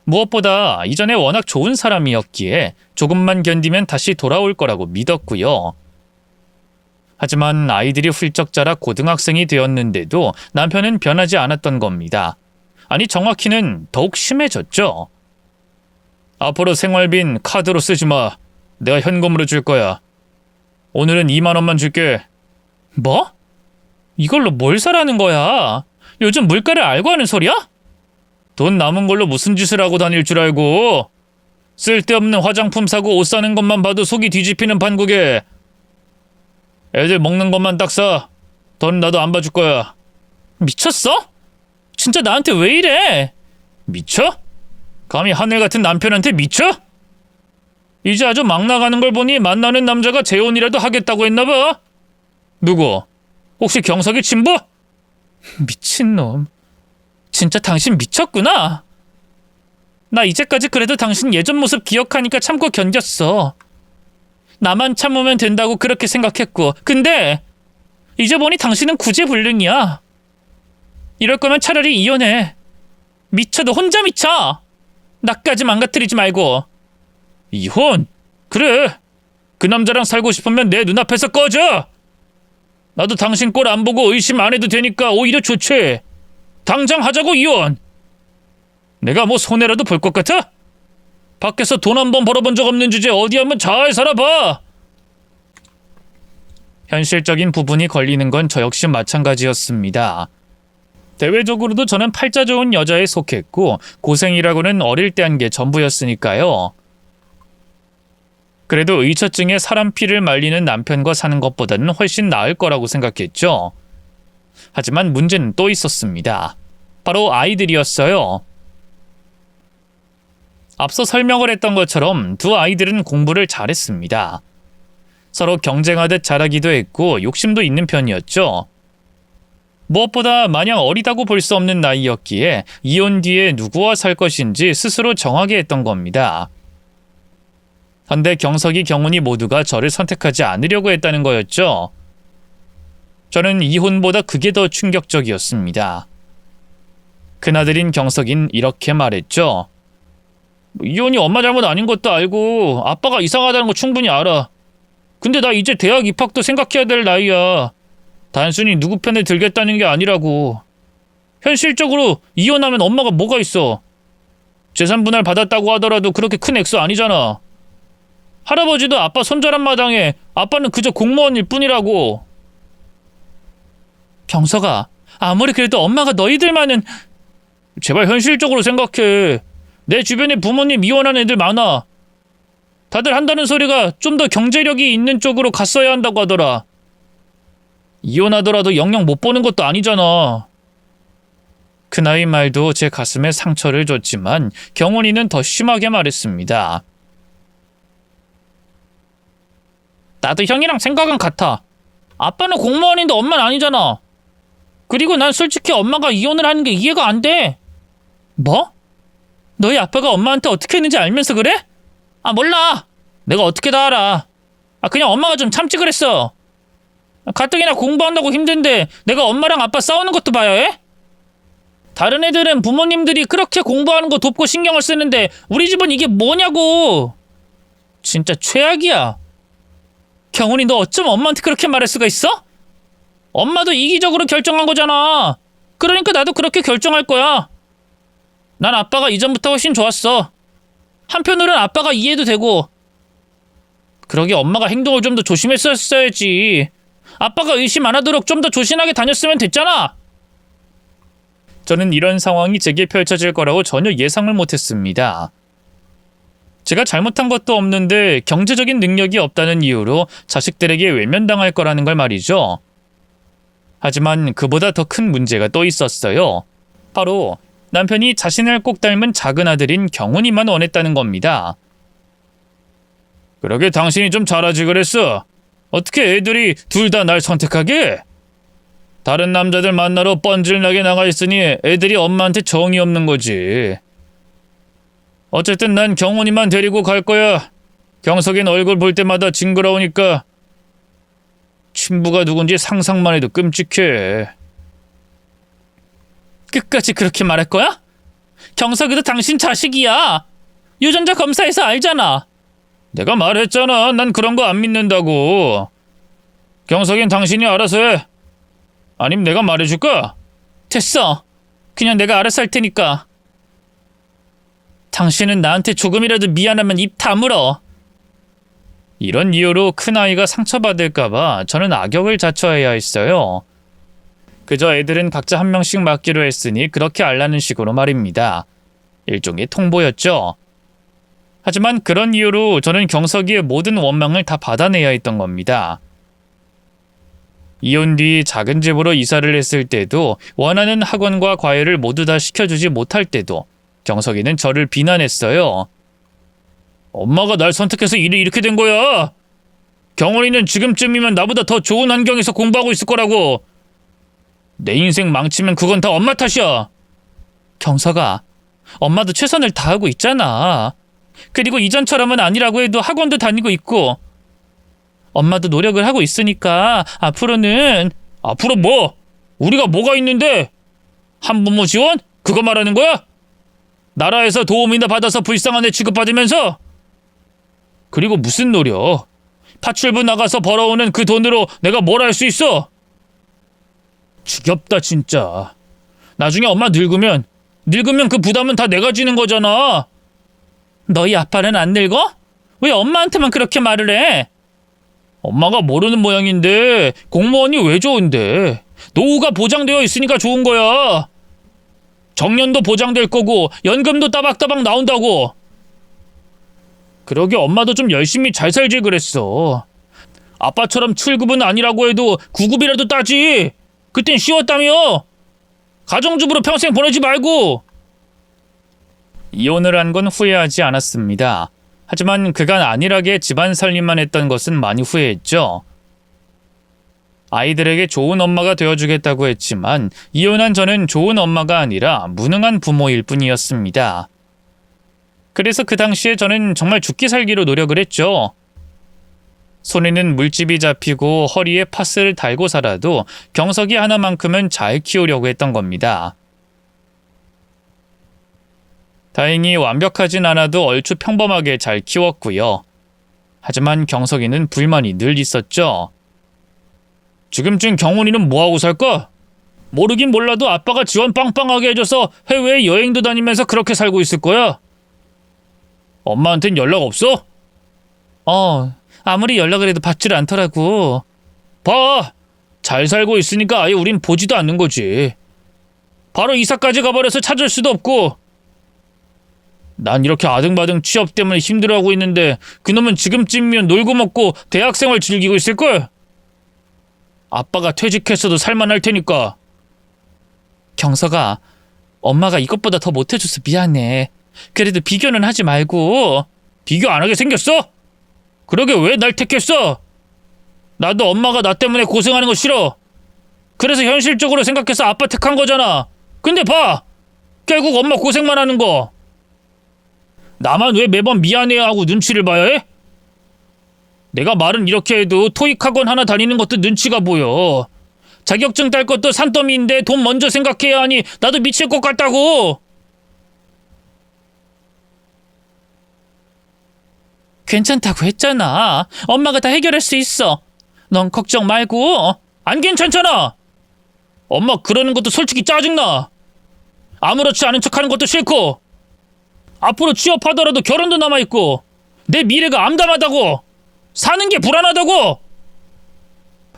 무엇보다 이전에 워낙 좋은 사람이었기에 조금만 견디면 다시 돌아올 거라고 믿었고요. 하지만 아이들이 훌쩍 자라 고등학생이 되었는데도 남편은 변하지 않았던 겁니다. 아니, 정확히는 더욱 심해졌죠. 앞으로 생활비는 카드로 쓰지 마. 내가 현금으로 줄 거야. 오늘은 2만 원만 줄게. 뭐? 이걸로 뭘 사라는 거야? 요즘 물가를 알고 하는 소리야? 돈 남은 걸로 무슨 짓을 하고 다닐 줄 알고. 쓸데없는 화장품 사고 옷 사는 것만 봐도 속이 뒤집히는 판국에. 애들 먹는 것만 딱 사. 돈 나도 안 봐줄 거야. 미쳤어? 진짜 나한테 왜 이래? 미쳐? 감히 하늘 같은 남편한테 미쳐? 이제 아주 막 나가는 걸 보니 만나는 남자가 재혼이라도 하겠다고 했나 봐. 누구? 혹시 경석이 친부? 미친놈. 진짜 당신 미쳤구나. 나 이제까지 그래도 당신 예전 모습 기억하니까 참고 견뎠어. 나만 참으면 된다고 그렇게 생각했고, 근데 이제 보니 당신은 구제불능이야. 이럴 거면 차라리 이혼해. 미쳐도 혼자 미쳐. 나까지 망가뜨리지 말고. 이혼? 그래. 그 남자랑 살고 싶으면 내 눈앞에서 꺼져. 나도 당신 꼴 안 보고 의심 안 해도 되니까 오히려 좋지. 당장 하자고, 이혼. 내가 뭐 손해라도 볼 것 같아? 밖에서 돈 한 번 벌어본 적 없는 주제에 어디 한번 잘 살아봐. 현실적인 부분이 걸리는 건 저 역시 마찬가지였습니다. 대외적으로도 저는 팔자 좋은 여자에 속했고 고생이라고는 어릴 때 한 게 전부였으니까요. 그래도 의처증에 사람 피를 말리는 남편과 사는 것보다는 훨씬 나을 거라고 생각했죠. 하지만 문제는 또 있었습니다. 바로 아이들이었어요. 앞서 설명을 했던 것처럼 두 아이들은 공부를 잘했습니다. 서로 경쟁하듯 잘하기도 했고 욕심도 있는 편이었죠. 무엇보다 마냥 어리다고 볼 수 없는 나이였기에 이혼 뒤에 누구와 살 것인지 스스로 정하게 했던 겁니다. 헌데 경석이, 경훈이 모두가 저를 선택하지 않으려고 했다는 거였죠. 저는 이혼보다 그게 더 충격적이었습니다. 큰아들인 경석인 이렇게 말했죠. 이혼이 엄마 잘못 아닌 것도 알고 아빠가 이상하다는 거 충분히 알아. 근데 나 이제 대학 입학도 생각해야 될 나이야. 단순히 누구 편에 들겠다는 게 아니라고. 현실적으로 이혼하면 엄마가 뭐가 있어. 재산 분할 받았다고 하더라도 그렇게 큰 액수 아니잖아. 할아버지도 아빠 손자란 마당에 아빠는 그저 공무원일 뿐이라고. 경석아, 아무리 그래도 엄마가 너희들만은... 제발 현실적으로 생각해. 내 주변에 부모님 이혼한 애들 많아. 다들 한다는 소리가 좀 더 경제력이 있는 쪽으로 갔어야 한다고 하더라. 이혼하더라도 영영 못 보는 것도 아니잖아. 큰아이 말도 제 가슴에 상처를 줬지만 경훈이는 더 심하게 말했습니다. 나도 형이랑 생각은 같아. 아빠는 공무원인데 엄마는 아니잖아. 그리고 난 솔직히 엄마가 이혼을 하는 게 이해가 안 돼. 뭐? 너희 아빠가 엄마한테 어떻게 했는지 알면서 그래? 아, 몰라. 내가 어떻게 다 알아. 그냥 엄마가 좀 참지 그랬어. 가뜩이나 공부한다고 힘든데 내가 엄마랑 아빠 싸우는 것도 봐야 해? 다른 애들은 부모님들이 그렇게 공부하는 거 돕고 신경을 쓰는데 우리 집은 이게 뭐냐고. 진짜 최악이야. 경훈이, 너 어쩜 엄마한테 그렇게 말할 수가 있어? 엄마도 이기적으로 결정한 거잖아. 그러니까 나도 그렇게 결정할 거야. 난 아빠가 이전부터 훨씬 좋았어. 한편으로는 아빠가 이해도 되고. 그러게 엄마가 행동을 좀 더 조심했었어야지. 아빠가 의심 안 하도록 좀 더 조신하게 다녔으면 됐잖아. 저는 이런 상황이 제게 펼쳐질 거라고 전혀 예상을 못했습니다. 제가 잘못한 것도 없는데 경제적인 능력이 없다는 이유로 자식들에게 외면당할 거라는 걸 말이죠. 하지만 그보다 더 큰 문제가 또 있었어요. 바로 남편이 자신을 꼭 닮은 작은 아들인 경훈이만 원했다는 겁니다. 그러게 당신이 좀 잘하지 그랬어. 어떻게 애들이 둘 다 날 선택하게? 다른 남자들 만나러 뻔질나게 나가 있으니 애들이 엄마한테 정이 없는 거지. 어쨌든 난 경훈이만 데리고 갈 거야. 경석인 얼굴 볼 때마다 징그러우니까 친부가 누군지 상상만 해도 끔찍해. 끝까지 그렇게 말할 거야? 경석이도 당신 자식이야. 유전자 검사해서 알잖아. 내가 말했잖아. 난 그런 거 안 믿는다고. 경석인 당신이 알아서 해. 아님 내가 말해줄까? 됐어. 그냥 내가 알아서 할 테니까. 당신은 나한테 조금이라도 미안하면 입 다물어. 이런 이유로 큰아이가 상처받을까봐 저는 악역을 자처해야 했어요. 그저 애들은 각자 한 명씩 맡기로 했으니 그렇게 알라는 식으로 말입니다. 일종의 통보였죠. 하지만 그런 이유로 저는 경석이의 모든 원망을 다 받아내야 했던 겁니다. 이혼 뒤 작은 집으로 이사를 했을 때도 원하는 학원과 과외를 모두 다 시켜주지 못할 때도 경석이는 저를 비난했어요. 엄마가 날 선택해서 일이 이렇게 된 거야. 경원이는 지금쯤이면 나보다 더 좋은 환경에서 공부하고 있을 거라고. 내 인생 망치면 그건 다 엄마 탓이야. 경석아, 엄마도 최선을 다하고 있잖아. 그리고 이전처럼은 아니라고 해도 학원도 다니고 있고. 엄마도 노력을 하고 있으니까 앞으로는. 앞으로 뭐? 우리가 뭐가 있는데? 한부모 지원? 그거 말하는 거야? 나라에서 도움이나 받아서 불쌍한 애 취급받으면서? 그리고 무슨 노력? 파출부 나가서 벌어오는 그 돈으로 내가 뭘 할 수 있어? 지겹다 진짜. 나중에 엄마 늙으면 그 부담은 다 내가 지는 거잖아. 너희 아빠는 안 늙어? 왜 엄마한테만 그렇게 말을 해? 엄마가 모르는 모양인데 공무원이 왜 좋은데? 노후가 보장되어 있으니까 좋은 거야. 정년도 보장될 거고 연금도 따박따박 나온다고. 그러게 엄마도 좀 열심히 잘 살지 그랬어. 아빠처럼 7급은 아니라고 해도 9급이라도 따지. 그땐 쉬웠다며. 가정주부로 평생 보내지 말고. 이혼을 한 건 후회하지 않았습니다. 하지만 그간 안일하게 집안 살림만 했던 것은 많이 후회했죠. 아이들에게 좋은 엄마가 되어주겠다고 했지만 이혼한 저는 좋은 엄마가 아니라 무능한 부모일 뿐이었습니다. 그래서 그 당시에 저는 정말 죽기 살기로 노력을 했죠. 손에는 물집이 잡히고 허리에 파스를 달고 살아도 경석이 하나만큼은 잘 키우려고 했던 겁니다. 다행히 완벽하진 않아도 얼추 평범하게 잘 키웠고요. 하지만 경석이는 불만이 늘 있었죠. 지금쯤 경훈이는 뭐하고 살까? 모르긴 몰라도 아빠가 지원 빵빵하게 해줘서 해외에 여행도 다니면서 그렇게 살고 있을 거야. 엄마한텐 연락 없어? 아무리 연락을 해도 받지를 않더라고. 봐! 잘 살고 있으니까 아예 우린 보지도 않는 거지. 바로 이사까지 가버려서 찾을 수도 없고. 난 이렇게 아등바등 취업 때문에 힘들어하고 있는데 그놈은 지금쯤이면 놀고 먹고 대학생활 즐기고 있을걸? 아빠가 퇴직했어도 살만할 테니까. 경석아, 엄마가 이것보다 더 못해줘서 미안해. 그래도 비교는 하지 말고. 비교 안 하게 생겼어? 그러게 왜 날 택했어? 나도 엄마가 나 때문에 고생하는 거 싫어. 그래서 현실적으로 생각해서 아빠 택한 거잖아. 근데 봐! 결국 엄마 고생만 하는 거. 나만 왜 매번 미안해하고 눈치를 봐야 해? 내가 말은 이렇게 해도 토익 학원 하나 다니는 것도 눈치가 보여. 자격증 딸 것도 산더미인데 돈 먼저 생각해야 하니 나도 미칠 것 같다고. 괜찮다고 했잖아. 엄마가 다 해결할 수 있어. 넌 걱정 말고. 안 괜찮잖아. 엄마 그러는 것도 솔직히 짜증나. 아무렇지 않은 척하는 것도 싫고. 앞으로 취업하더라도 결혼도 남아있고. 내 미래가 암담하다고. 사는 게 불안하다고.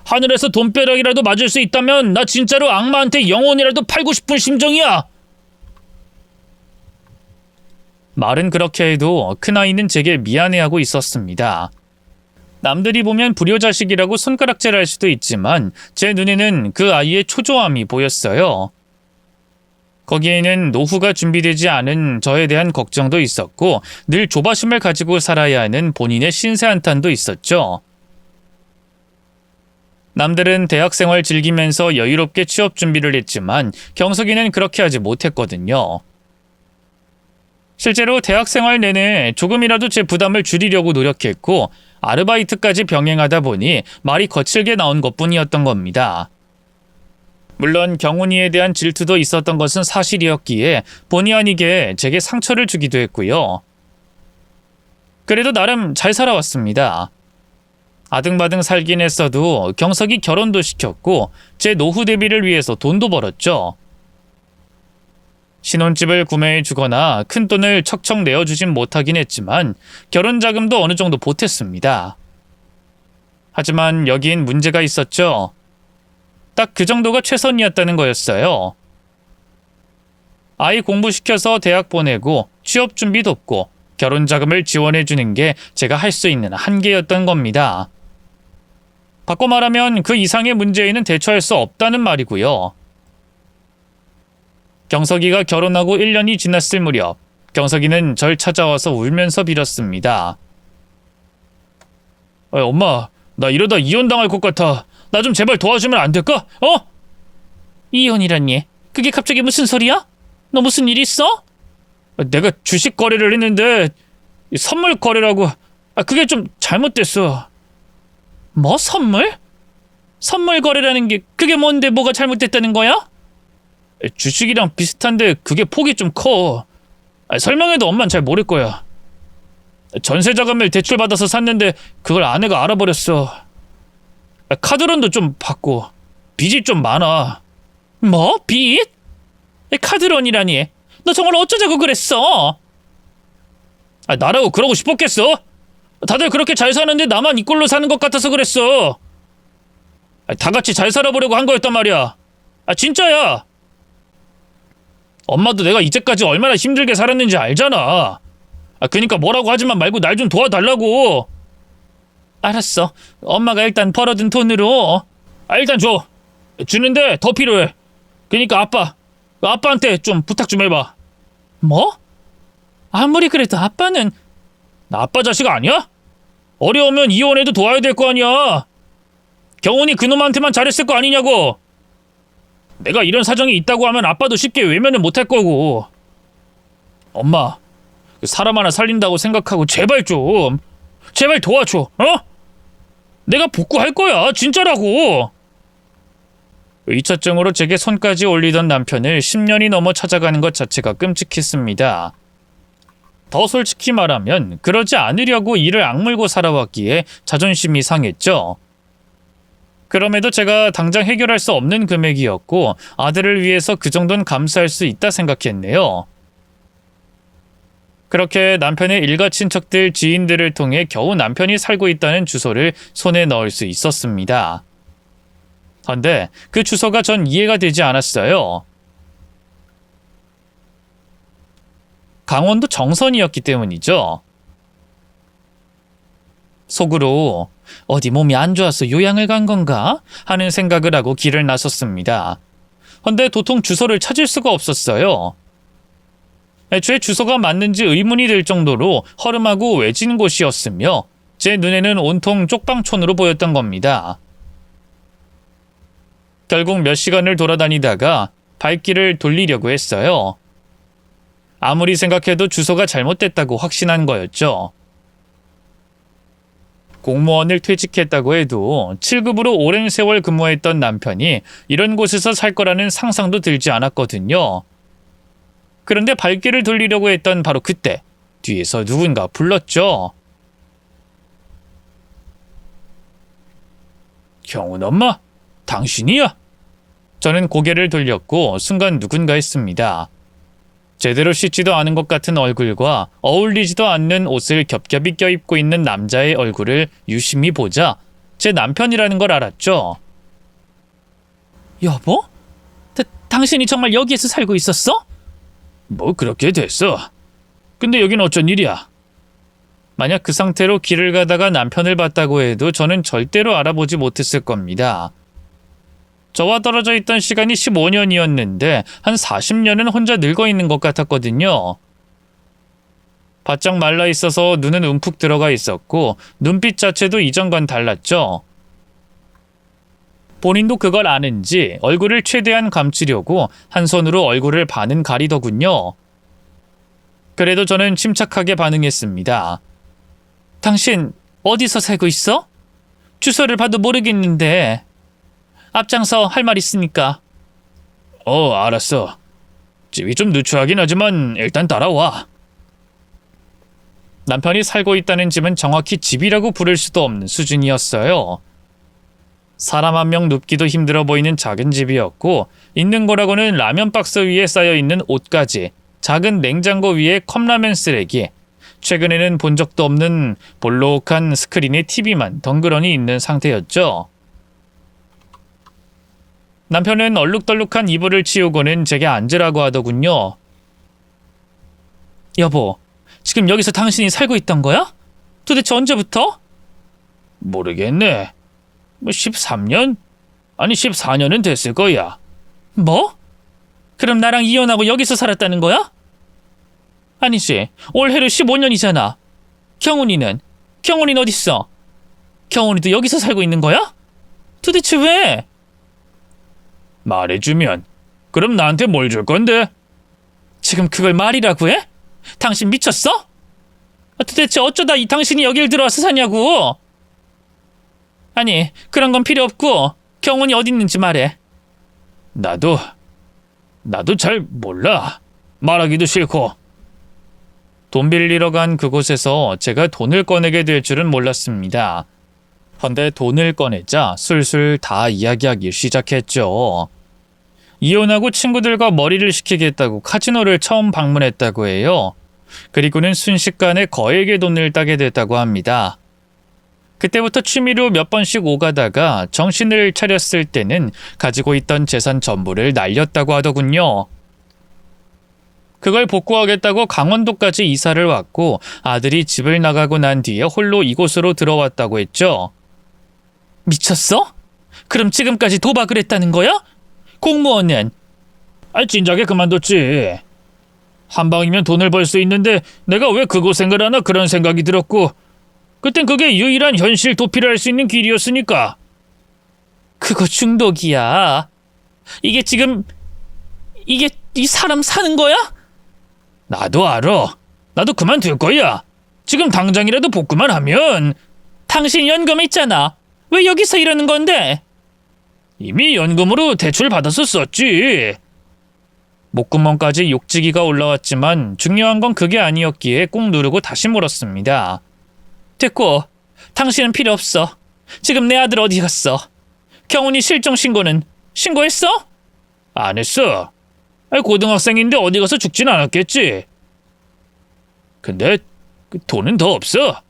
하늘에서 돈벼락이라도 맞을 수 있다면 나 진짜로 악마한테 영혼이라도 팔고 싶은 심정이야. 말은 그렇게 해도 큰아이는 제게 미안해하고 있었습니다. 남들이 보면 불효자식이라고 손가락질할 수도 있지만 제 눈에는 그 아이의 초조함이 보였어요. 거기에는 노후가 준비되지 않은 저에 대한 걱정도 있었고 늘 조바심을 가지고 살아야 하는 본인의 신세 한탄도 있었죠. 남들은 대학생활 즐기면서 여유롭게 취업 준비를 했지만 경석이는 그렇게 하지 못했거든요. 실제로 대학 생활 내내 조금이라도 제 부담을 줄이려고 노력했고 아르바이트까지 병행하다 보니 말이 거칠게 나온 것뿐이었던 겁니다. 물론 경훈이에 대한 질투도 있었던 것은 사실이었기에 본의 아니게 제게 상처를 주기도 했고요. 그래도 나름 잘 살아왔습니다. 아등바등 살긴 했어도 경석이 결혼도 시켰고 제 노후 대비를 위해서 돈도 벌었죠. 신혼집을 구매해 주거나 큰 돈을 척척 내어주진 못하긴 했지만 결혼 자금도 어느 정도 보탰습니다. 하지만 여긴 문제가 있었죠. 딱 그 정도가 최선이었다는 거였어요. 아이 공부시켜서 대학 보내고 취업 준비 돕고 결혼 자금을 지원해 주는 게 제가 할 수 있는 한계였던 겁니다. 바꿔 말하면 그 이상의 문제에는 대처할 수 없다는 말이고요. 경석이가 결혼하고 1년이 지났을 무렵 경석이는 절 찾아와서 울면서 빌었습니다. 엄마, 나 이러다 이혼당할 것 같아. 나 좀 제발 도와주면 안 될까? 이혼이라니? 그게 갑자기 무슨 소리야? 너 무슨 일 있어? 내가 주식 거래를 했는데 선물 거래라고 그게 좀 잘못됐어. 뭐 선물? 선물 거래라는 게 그게 뭔데 뭐가 잘못됐다는 거야? 주식이랑 비슷한데 그게 폭이 좀 커. 설명해도 엄만 잘 모를 거야. 전세 자금을 대출받아서 샀는데 그걸 아내가 알아버렸어. 카드론도 좀 받고 빚이 좀 많아. 뭐? 빚? 카드론이라니? 너 정말 어쩌자고 그랬어? 나라고 그러고 싶었겠어? 다들 그렇게 잘 사는데 나만 이 꼴로 사는 것 같아서 그랬어. 다 같이 잘 살아보려고 한 거였단 말이야. 진짜야. 엄마도 내가 이제까지 얼마나 힘들게 살았는지 알잖아. 그니까 뭐라고 하지만 말고 날 좀 도와달라고. 알았어. 엄마가 일단 벌어둔 돈으로. 일단 줘. 주는데 더 필요해. 그니까 아빠한테 좀 부탁 좀 해봐. 뭐? 아무리 그래도 아빠는. 나 아빠 자식 아니야? 어려우면 이혼해도 도와야 될 거 아니야. 경훈이 그놈한테만 잘했을 거 아니냐고. 내가 이런 사정이 있다고 하면 아빠도 쉽게 외면을 못할 거고. 엄마, 사람 하나 살린다고 생각하고 제발 도와줘. 내가 복구할 거야. 진짜라고. 의처증으로 제게 손까지 올리던 남편을 10년이 넘어 찾아가는 것 자체가 끔찍했습니다. 더 솔직히 말하면 그러지 않으려고 이를 악물고 살아왔기에 자존심이 상했죠. 그럼에도 제가 당장 해결할 수 없는 금액이었고 아들을 위해서 그 정도는 감수할 수 있다 생각했네요. 그렇게 남편의 일가 친척들 지인들을 통해 겨우 남편이 살고 있다는 주소를 손에 넣을 수 있었습니다. 그런데 그 주소가 전 이해가 되지 않았어요. 강원도 정선이었기 때문이죠. 속으로 어디 몸이 안 좋아서 요양을 간 건가 하는 생각을 하고 길을 나섰습니다. 그런데 도통 주소를 찾을 수가 없었어요. 애초에 주소가 맞는지 의문이 들 정도로 허름하고 외진 곳이었으며 제 눈에는 온통 쪽방촌으로 보였던 겁니다. 결국 몇 시간을 돌아다니다가 발길을 돌리려고 했어요. 아무리 생각해도 주소가 잘못됐다고 확신한 거였죠. 공무원을 퇴직했다고 해도 7급으로 오랜 세월 근무했던 남편이 이런 곳에서 살 거라는 상상도 들지 않았거든요. 그런데 발길을 돌리려고 했던 바로 그때 뒤에서 누군가 불렀죠. 경훈 엄마, 당신이야? 저는 고개를 돌렸고 순간 누군가 했습니다. 제대로 씻지도 않은 것 같은 얼굴과 어울리지도 않는 옷을 겹겹이 껴입고 있는 남자의 얼굴을 유심히 보자 제 남편이라는 걸 알았죠. 여보? 당신이 정말 여기에서 살고 있었어? 뭐 그렇게 됐어. 근데 여긴 어쩐 일이야? 만약 그 상태로 길을 가다가 남편을 봤다고 해도 저는 절대로 알아보지 못했을 겁니다. 저와 떨어져 있던 시간이 15년이었는데 한 40년은 혼자 늙어 있는 것 같았거든요. 바짝 말라 있어서 눈은 움푹 들어가 있었고 눈빛 자체도 이전과는 달랐죠. 본인도 그걸 아는지 얼굴을 최대한 감추려고 한 손으로 얼굴을 반은 가리더군요. 그래도 저는 침착하게 반응했습니다. 당신 어디서 살고 있어? 주소를 봐도 모르겠는데. 앞장서 할 말 있으니까. 알았어. 집이 좀 누추하긴 하지만 일단 따라와. 남편이 살고 있다는 집은 정확히 집이라고 부를 수도 없는 수준이었어요. 사람 한 명 눕기도 힘들어 보이는 작은 집이었고 있는 거라고는 라면 박스 위에 쌓여있는 옷가지, 작은 냉장고 위에 컵라면 쓰레기, 최근에는 본 적도 없는 볼록한 스크린에 TV만 덩그러니 있는 상태였죠. 남편은 얼룩덜룩한 이불을 치우고는 제게 앉으라고 하더군요. 여보, 지금 여기서 당신이 살고 있던 거야? 도대체 언제부터? 모르겠네. 13년? 아니 14년은 됐을 거야. 뭐? 그럼 나랑 이혼하고 여기서 살았다는 거야? 아니지, 올해로 15년이잖아. 경훈이는 어딨어? 경훈이도 여기서 살고 있는 거야? 도대체 왜? 말해주면 그럼 나한테 뭘 줄 건데? 지금 그걸 말이라고 해? 당신 미쳤어? 도대체 어쩌다 당신이 여길 들어와서 사냐고? 아니, 그런 건 필요 없고 경훈이 어디 있는지 말해. 나도 잘 몰라. 말하기도 싫고. 돈 빌리러 간 그곳에서 제가 돈을 꺼내게 될 줄은 몰랐습니다. 헌데 돈을 꺼내자 술술 다 이야기하기 시작했죠. 이혼하고 친구들과 머리를 식히겠다고 카지노를 처음 방문했다고 해요. 그리고는 순식간에 거액의 돈을 따게 됐다고 합니다. 그때부터 취미로 몇 번씩 오가다가 정신을 차렸을 때는 가지고 있던 재산 전부를 날렸다고 하더군요. 그걸 복구하겠다고 강원도까지 이사를 왔고 아들이 집을 나가고 난 뒤에 홀로 이곳으로 들어왔다고 했죠. 미쳤어? 그럼 지금까지 도박을 했다는 거야? 공무원은? 진작에 그만뒀지. 한 방이면 돈을 벌 수 있는데 내가 왜 그 고생을 하나 그런 생각이 들었고 그땐 그게 유일한 현실 도피를 할 수 있는 길이었으니까. 그거 중독이야. 이게 이 사람 사는 거야? 나도 알아. 나도 그만둘 거야. 지금 당장이라도 복구만 하면. 당신 연금 있잖아. 왜 여기서 이러는 건데? 이미 연금으로 대출 받아서 썼지. 목구멍까지 욕지기가 올라왔지만 중요한 건 그게 아니었기에 꾹 누르고 다시 물었습니다. 됐고, 당신은 필요 없어. 지금 내 아들 어디 갔어? 경훈이 실종 신고했어? 안 했어. 고등학생인데 어디 가서 죽진 않았겠지. 근데 돈은 더 없어.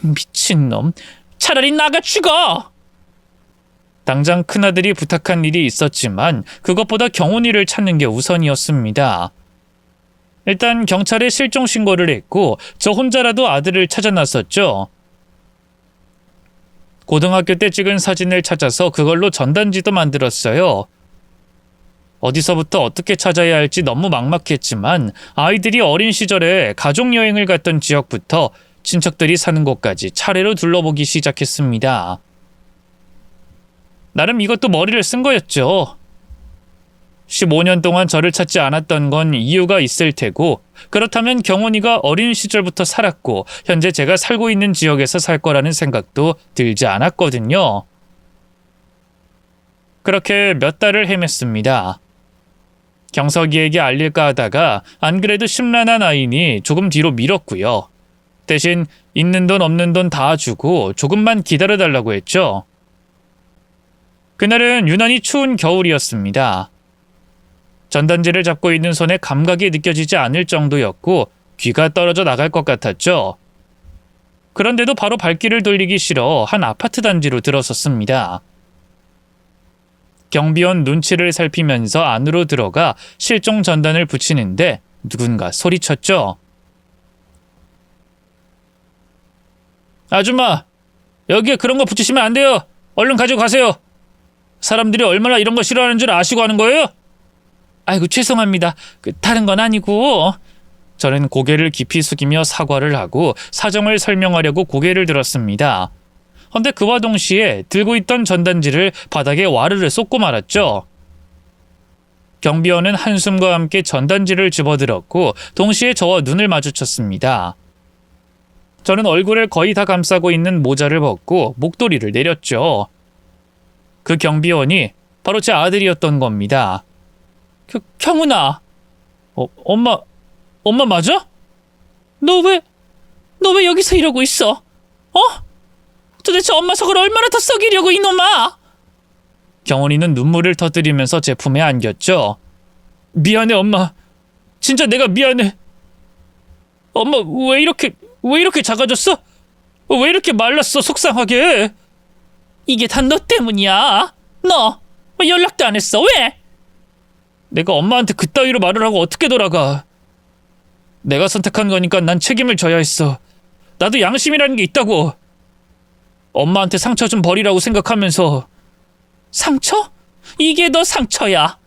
미친놈. 차라리 나가 죽어. 당장 큰아들이 부탁한 일이 있었지만 그것보다 경훈이를 찾는 게 우선이었습니다. 일단 경찰에 실종 신고를 했고 저 혼자라도 아들을 찾아 나섰죠. 고등학교 때 찍은 사진을 찾아서 그걸로 전단지도 만들었어요. 어디서부터 어떻게 찾아야 할지 너무 막막했지만 아이들이 어린 시절에 가족여행을 갔던 지역부터 친척들이 사는 곳까지 차례로 둘러보기 시작했습니다. 나름 이것도 머리를 쓴 거였죠. 15년 동안 저를 찾지 않았던 건 이유가 있을 테고 그렇다면 경훈이가 어린 시절부터 살았고 현재 제가 살고 있는 지역에서 살 거라는 생각도 들지 않았거든요. 그렇게 몇 달을 헤맸습니다. 경석이에게 알릴까 하다가 안 그래도 심란한 아이니 조금 뒤로 미뤘고요. 대신 있는 돈 없는 돈 다 주고 조금만 기다려달라고 했죠. 그날은 유난히 추운 겨울이었습니다. 전단지를 잡고 있는 손에 감각이 느껴지지 않을 정도였고 귀가 떨어져 나갈 것 같았죠. 그런데도 바로 발길을 돌리기 싫어 한 아파트 단지로 들어섰습니다. 경비원 눈치를 살피면서 안으로 들어가 실종 전단을 붙이는데 누군가 소리쳤죠. 아줌마, 여기에 그런 거 붙이시면 안 돼요. 얼른 가지고 가세요. 사람들이 얼마나 이런 거 싫어하는 줄 아시고 하는 거예요? 아이고 죄송합니다. 다른 건 아니고. 저는 고개를 깊이 숙이며 사과를 하고 사정을 설명하려고 고개를 들었습니다. 헌데 그와 동시에 들고 있던 전단지를 바닥에 와르르 쏟고 말았죠. 경비원은 한숨과 함께 전단지를 집어들었고 동시에 저와 눈을 마주쳤습니다. 저는 얼굴을 거의 다 감싸고 있는 모자를 벗고 목도리를 내렸죠. 그 경비원이 바로 제 아들이었던 겁니다. 경훈아. 엄마 맞아? 너 왜 여기서 이러고 있어? 도대체 엄마 속을 얼마나 더 썩이려고 이놈아? 경훈이는 눈물을 터뜨리면서 제 품에 안겼죠. 미안해 엄마. 진짜 내가 미안해. 엄마 왜 이렇게 작아졌어? 왜 이렇게 말랐어 속상하게? 이게 다 너 때문이야. 너 왜 연락도 안 했어? 왜? 내가 엄마한테 그따위로 말을 하고 어떻게 돌아가. 내가 선택한 거니까 난 책임을 져야 했어. 나도 양심이라는 게 있다고. 엄마한테 상처 좀 버리라고 생각하면서. 상처? 이게 너 상처야.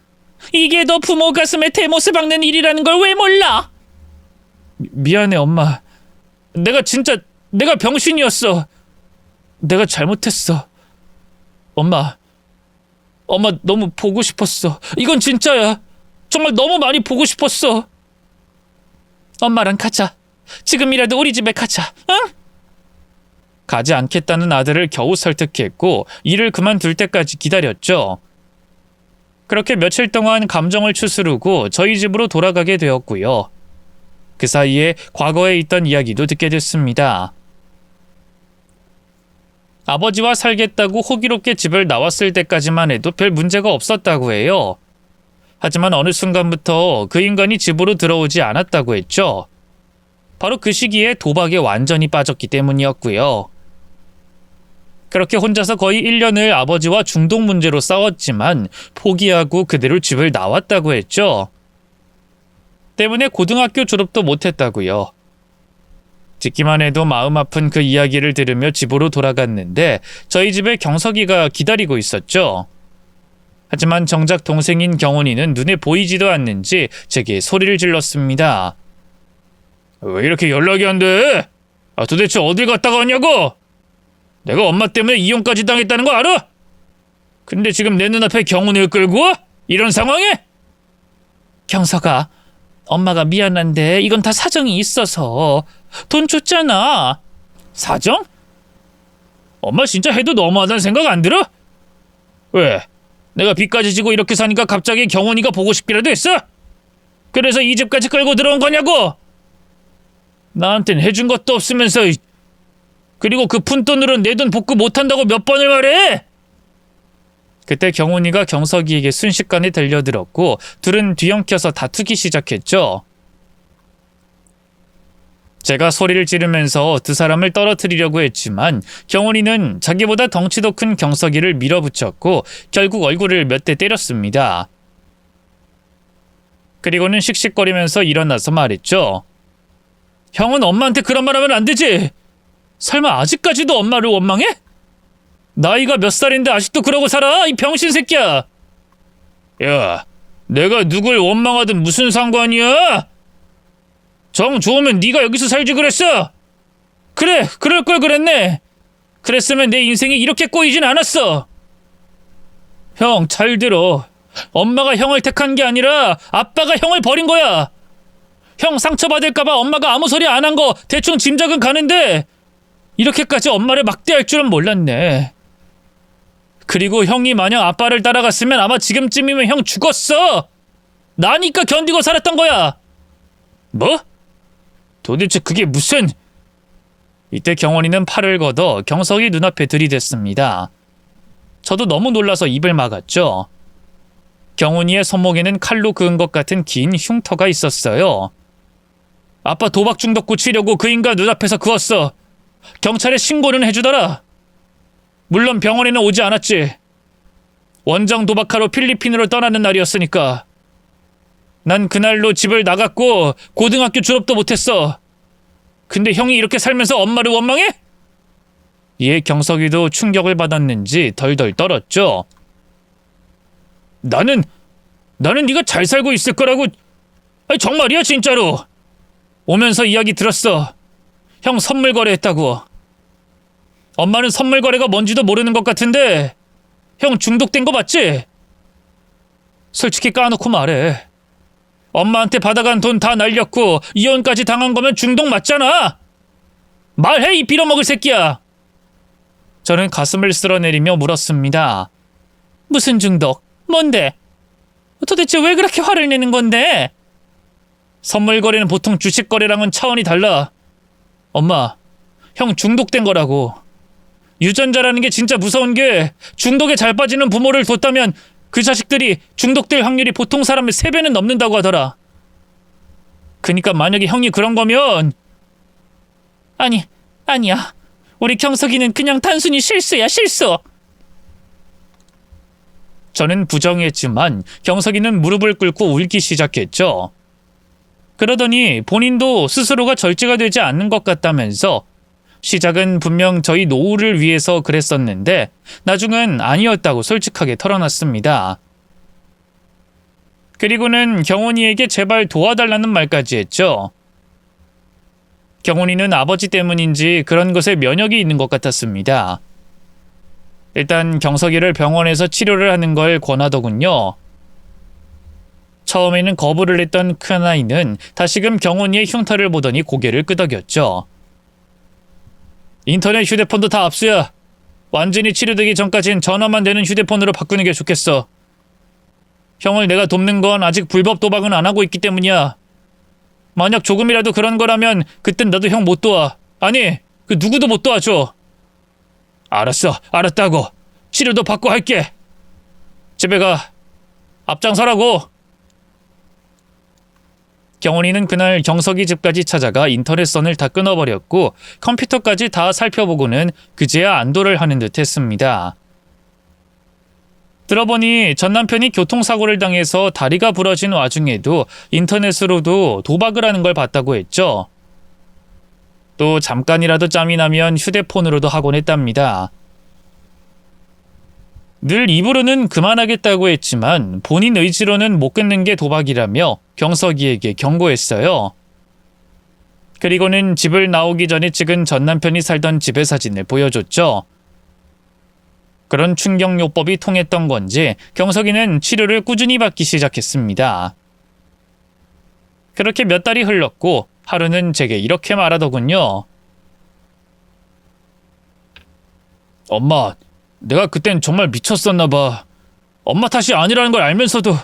이게 너 부모 가슴에 대못을 박는 일이라는 걸 왜 몰라? 미안해 엄마. 내가 병신이었어. 내가 잘못했어. 엄마 너무 보고 싶었어. 이건 진짜야. 정말 너무 많이 보고 싶었어. 엄마랑 가자. 지금이라도 우리 집에 가자. 응? 가지 않겠다는 아들을 겨우 설득했고 일을 그만둘 때까지 기다렸죠. 그렇게 며칠 동안 감정을 추스르고 저희 집으로 돌아가게 되었고요. 그 사이에 과거에 있던 이야기도 듣게 됐습니다. 아버지와 살겠다고 호기롭게 집을 나왔을 때까지만 해도 별 문제가 없었다고 해요. 하지만 어느 순간부터 그 인간이 집으로 들어오지 않았다고 했죠. 바로 그 시기에 도박에 완전히 빠졌기 때문이었고요. 그렇게 혼자서 거의 1년을 아버지와 중독 문제로 싸웠지만 포기하고 그대로 집을 나왔다고 했죠. 때문에 고등학교 졸업도 못했다고요. 듣기만 해도 마음 아픈 그 이야기를 들으며 집으로 돌아갔는데 저희 집에 경석이가 기다리고 있었죠. 하지만 정작 동생인 경훈이는 눈에 보이지도 않는지 제게 소리를 질렀습니다. 왜 이렇게 연락이 안 돼? 도대체 어딜 갔다 갔냐고? 내가 엄마 때문에 이혼까지 당했다는 거 알아? 근데 지금 내 눈앞에 경훈이를 끌고 와? 이런 상황에? 경석아, 엄마가 미안한데 이건 다 사정이 있어서. 돈 줬잖아. 사정? 엄마 진짜 해도 너무하다는 생각 안 들어? 왜? 내가 빚까지 지고 이렇게 사니까 갑자기 경훈이가 보고 싶기라도 했어? 그래서 이 집까지 끌고 들어온 거냐고? 나한텐 해준 것도 없으면서. 그리고 그 푼돈으로 내 돈 복구 못한다고 몇 번을 말해? 그때 경훈이가 경석이에게 순식간에 들려들었고 둘은 뒤엉켜서 다투기 시작했죠. 제가 소리를 지르면서 두 사람을 떨어뜨리려고 했지만 경훈이는 자기보다 덩치도 큰 경석이를 밀어붙였고 결국 얼굴을 몇 대 때렸습니다. 그리고는 씩씩거리면서 일어나서 말했죠. 형은 엄마한테 그런 말 하면 안 되지. 설마 아직까지도 엄마를 원망해? 나이가 몇 살인데 아직도 그러고 살아? 이 병신 새끼야. 야, 내가 누굴 원망하든 무슨 상관이야? 정 좋으면 네가 여기서 살지 그랬어. 그래, 그럴 걸 그랬네. 그랬으면 내 인생이 이렇게 꼬이진 않았어. 형, 잘 들어. 엄마가 형을 택한 게 아니라 아빠가 형을 버린 거야. 형 상처받을까봐 엄마가 아무 소리 안 한 거 대충 짐작은 가는데 이렇게까지 엄마를 막대할 줄은 몰랐네. 그리고 형이 만약 아빠를 따라갔으면 아마 지금쯤이면 형 죽었어. 나니까 견디고 살았던 거야. 뭐? 도대체 그게 무슨... 이때 경원이는 팔을 걷어 경석이 눈앞에 들이댔습니다. 저도 너무 놀라서 입을 막았죠. 경훈이의 손목에는 칼로 그은 것 같은 긴 흉터가 있었어요. 아빠 도박 중독 고치려고 그 인간 눈앞에서 그었어. 경찰에 신고는 해주더라. 물론 병원에는 오지 않았지. 원정 도박하러 필리핀으로 떠나는 날이었으니까. 난 그날로 집을 나갔고 고등학교 졸업도 못했어. 근데 형이 이렇게 살면서 엄마를 원망해? 이에 경석이도 충격을 받았는지 덜덜 떨었죠. 나는 네가 잘 살고 있을 거라고... 아니 정말이야 진짜로. 오면서 이야기 들었어. 형 선물 거래했다고. 엄마는 선물 거래가 뭔지도 모르는 것 같은데 형 중독된 거 맞지? 솔직히 까놓고 말해. 엄마한테 받아간 돈 다 날렸고 이혼까지 당한 거면 중독 맞잖아. 말해, 이 빌어먹을 새끼야. 저는 가슴을 쓸어내리며 물었습니다. 무슨 중독? 뭔데? 도대체 왜 그렇게 화를 내는 건데? 선물 거래는 보통 주식 거래랑은 차원이 달라. 엄마, 형 중독된 거라고. 유전자라는 게 진짜 무서운 게 중독에 잘 빠지는 부모를 뒀다면 그 자식들이 중독될 확률이 보통 사람의 3배는 넘는다고 하더라. 그니까 만약에 형이 그런 거면 아니야. 우리 경석이는 그냥 단순히 실수야, 실수. 저는 부정했지만 경석이는 무릎을 꿇고 울기 시작했죠. 그러더니 본인도 스스로가 절제가 되지 않는 것 같다면서 시작은 분명 저희 노후를 위해서 그랬었는데 나중은 아니었다고 솔직하게 털어놨습니다. 그리고는 경훈이에게 제발 도와달라는 말까지 했죠. 경훈이는 아버지 때문인지 그런 것에 면역이 있는 것 같았습니다. 일단 경석이를 병원에서 치료를 하는 걸 권하더군요. 처음에는 거부를 했던 큰아이는 다시금 경훈이의 흉터를 보더니 고개를 끄덕였죠. 인터넷 휴대폰도 다 압수야. 완전히 치료되기 전까진 전화만 되는 휴대폰으로 바꾸는 게 좋겠어. 형을 내가 돕는 건 아직 불법 도박은 안 하고 있기 때문이야. 만약 조금이라도 그런 거라면 그땐 나도 형 못 도와. 아니, 그 누구도 못 도와줘. 알았어, 알았다고. 치료도 받고 할게. 집에 가. 앞장서라고. 경훈이는 그날 경석이 집까지 찾아가 인터넷선을 다 끊어버렸고 컴퓨터까지 다 살펴보고는 그제야 안도를 하는 듯 했습니다. 들어보니 전 남편이 교통사고를 당해서 다리가 부러진 와중에도 인터넷으로도 도박을 하는 걸 봤다고 했죠. 또 잠깐이라도 짬이 나면 휴대폰으로도 하곤 했답니다. 늘 입으로는 그만하겠다고 했지만 본인 의지로는 못 끊는 게 도박이라며 경석이에게 경고했어요. 그리고는 집을 나오기 전에 찍은 전 남편이 살던 집의 사진을 보여줬죠. 그런 충격요법이 통했던 건지 경석이는 치료를 꾸준히 받기 시작했습니다. 그렇게 몇 달이 흘렀고 하루는 제게 이렇게 말하더군요. 엄마, 내가 그땐 정말 미쳤었나 봐. 엄마 탓이 아니라는 걸 알면서도.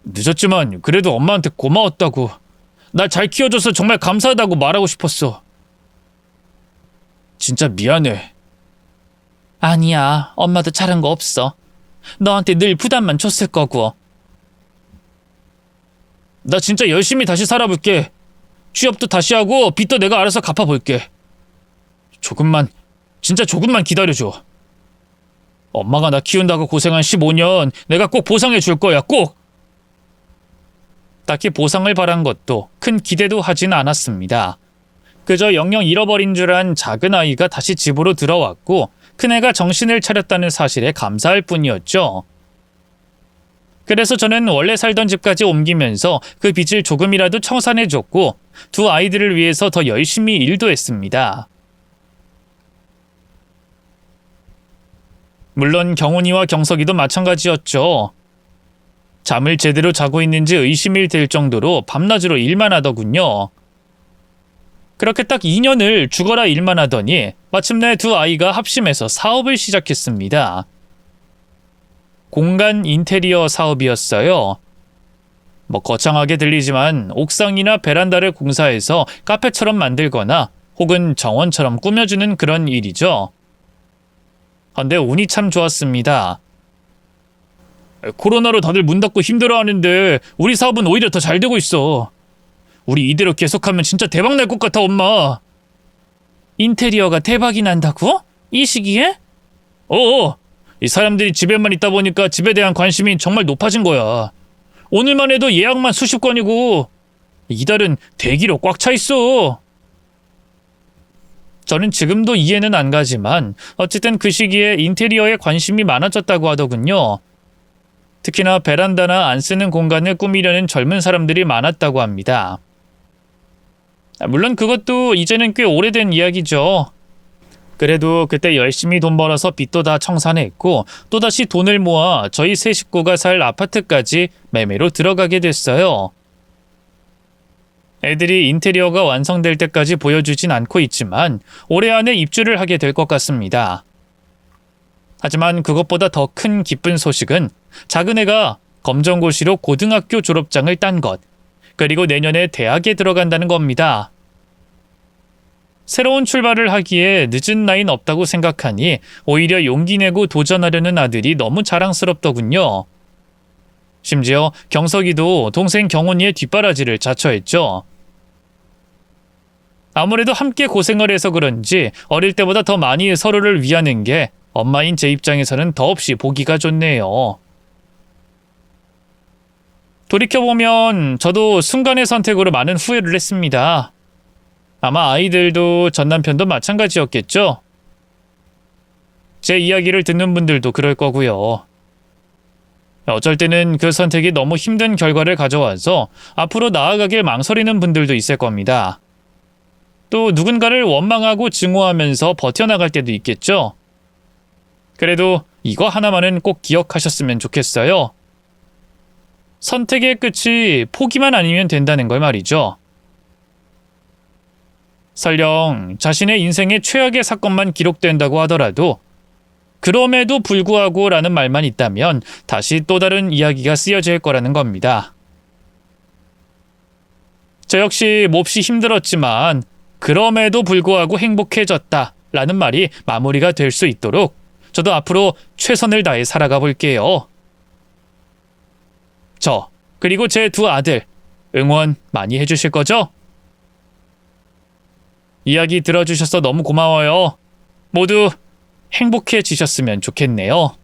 늦었지만 그래도 엄마한테 고마웠다고. 날 잘 키워줘서 정말 감사하다고 말하고 싶었어. 진짜 미안해. 아니야, 엄마도 잘한 거 없어. 너한테 늘 부담만 줬을 거고. 나 진짜 열심히 다시 살아볼게. 취업도 다시 하고 빚도 내가 알아서 갚아볼게. 조금만, 진짜 조금만 기다려줘. 엄마가 나 키운다고 고생한 15년 내가 꼭 보상해 줄 거야, 꼭! 딱히 보상을 바란 것도 큰 기대도 하진 않았습니다. 그저 영영 잃어버린 줄 안 작은 아이가 다시 집으로 들어왔고 큰애가 정신을 차렸다는 사실에 감사할 뿐이었죠. 그래서 저는 원래 살던 집까지 옮기면서 그 빚을 조금이라도 청산해줬고 두 아이들을 위해서 더 열심히 일도 했습니다. 물론 경훈이와 경석이도 마찬가지였죠. 잠을 제대로 자고 있는지 의심이 될 정도로 밤낮으로 일만 하더군요. 그렇게 딱 2년을 죽어라 일만 하더니 마침내 두 아이가 합심해서 사업을 시작했습니다. 공간 인테리어 사업이었어요. 뭐 거창하게 들리지만 옥상이나 베란다를 공사해서 카페처럼 만들거나 혹은 정원처럼 꾸며주는 그런 일이죠. 근데 운이 참 좋았습니다. 코로나로 다들 문 닫고 힘들어하는데 우리 사업은 오히려 더 잘 되고 있어. 우리 이대로 계속하면 진짜 대박 날 것 같아, 엄마. 인테리어가 대박이 난다고? 이 시기에? 이 사람들이 집에만 있다 보니까 집에 대한 관심이 정말 높아진 거야. 오늘만 해도 예약만 수십 건이고 이달은 대기로 꽉 차 있어. 저는 지금도 이해는 안 가지만 어쨌든 그 시기에 인테리어에 관심이 많아졌다고 하더군요. 특히나 베란다나 안 쓰는 공간을 꾸미려는 젊은 사람들이 많았다고 합니다. 물론 그것도 이제는 꽤 오래된 이야기죠. 그래도 그때 열심히 돈 벌어서 빚도 다 청산했고 또다시 돈을 모아 저희 세 식구가 살 아파트까지 매매로 들어가게 됐어요. 애들이 인테리어가 완성될 때까지 보여주진 않고 있지만 올해 안에 입주를 하게 될 것 같습니다. 하지만 그것보다 더 큰 기쁜 소식은 작은 애가 검정고시로 고등학교 졸업장을 딴 것, 그리고 내년에 대학에 들어간다는 겁니다. 새로운 출발을 하기에 늦은 나이는 없다고 생각하니 오히려 용기 내고 도전하려는 아들이 너무 자랑스럽더군요. 심지어 경석이도 동생 경훈이의 뒷바라지를 자처했죠. 아무래도 함께 고생을 해서 그런지 어릴 때보다 더 많이 서로를 위하는 게 엄마인 제 입장에서는 더없이 보기가 좋네요. 돌이켜보면 저도 순간의 선택으로 많은 후회를 했습니다. 아마 아이들도 전 남편도 마찬가지였겠죠? 제 이야기를 듣는 분들도 그럴 거고요. 어쩔 때는 그 선택이 너무 힘든 결과를 가져와서 앞으로 나아가길 망설이는 분들도 있을 겁니다. 또 누군가를 원망하고 증오하면서 버텨나갈 때도 있겠죠? 그래도 이거 하나만은 꼭 기억하셨으면 좋겠어요. 선택의 끝이 포기만 아니면 된다는 걸 말이죠. 설령 자신의 인생의 최악의 사건만 기록된다고 하더라도 그럼에도 불구하고 라는 말만 있다면 다시 또 다른 이야기가 쓰여질 거라는 겁니다. 저 역시 몹시 힘들었지만 그럼에도 불구하고 행복해졌다 라는 말이 마무리가 될 수 있도록 저도 앞으로 최선을 다해 살아가 볼게요. 저 그리고 제 두 아들 응원 많이 해주실 거죠? 이야기 들어주셔서 너무 고마워요. 모두 행복해지셨으면 좋겠네요.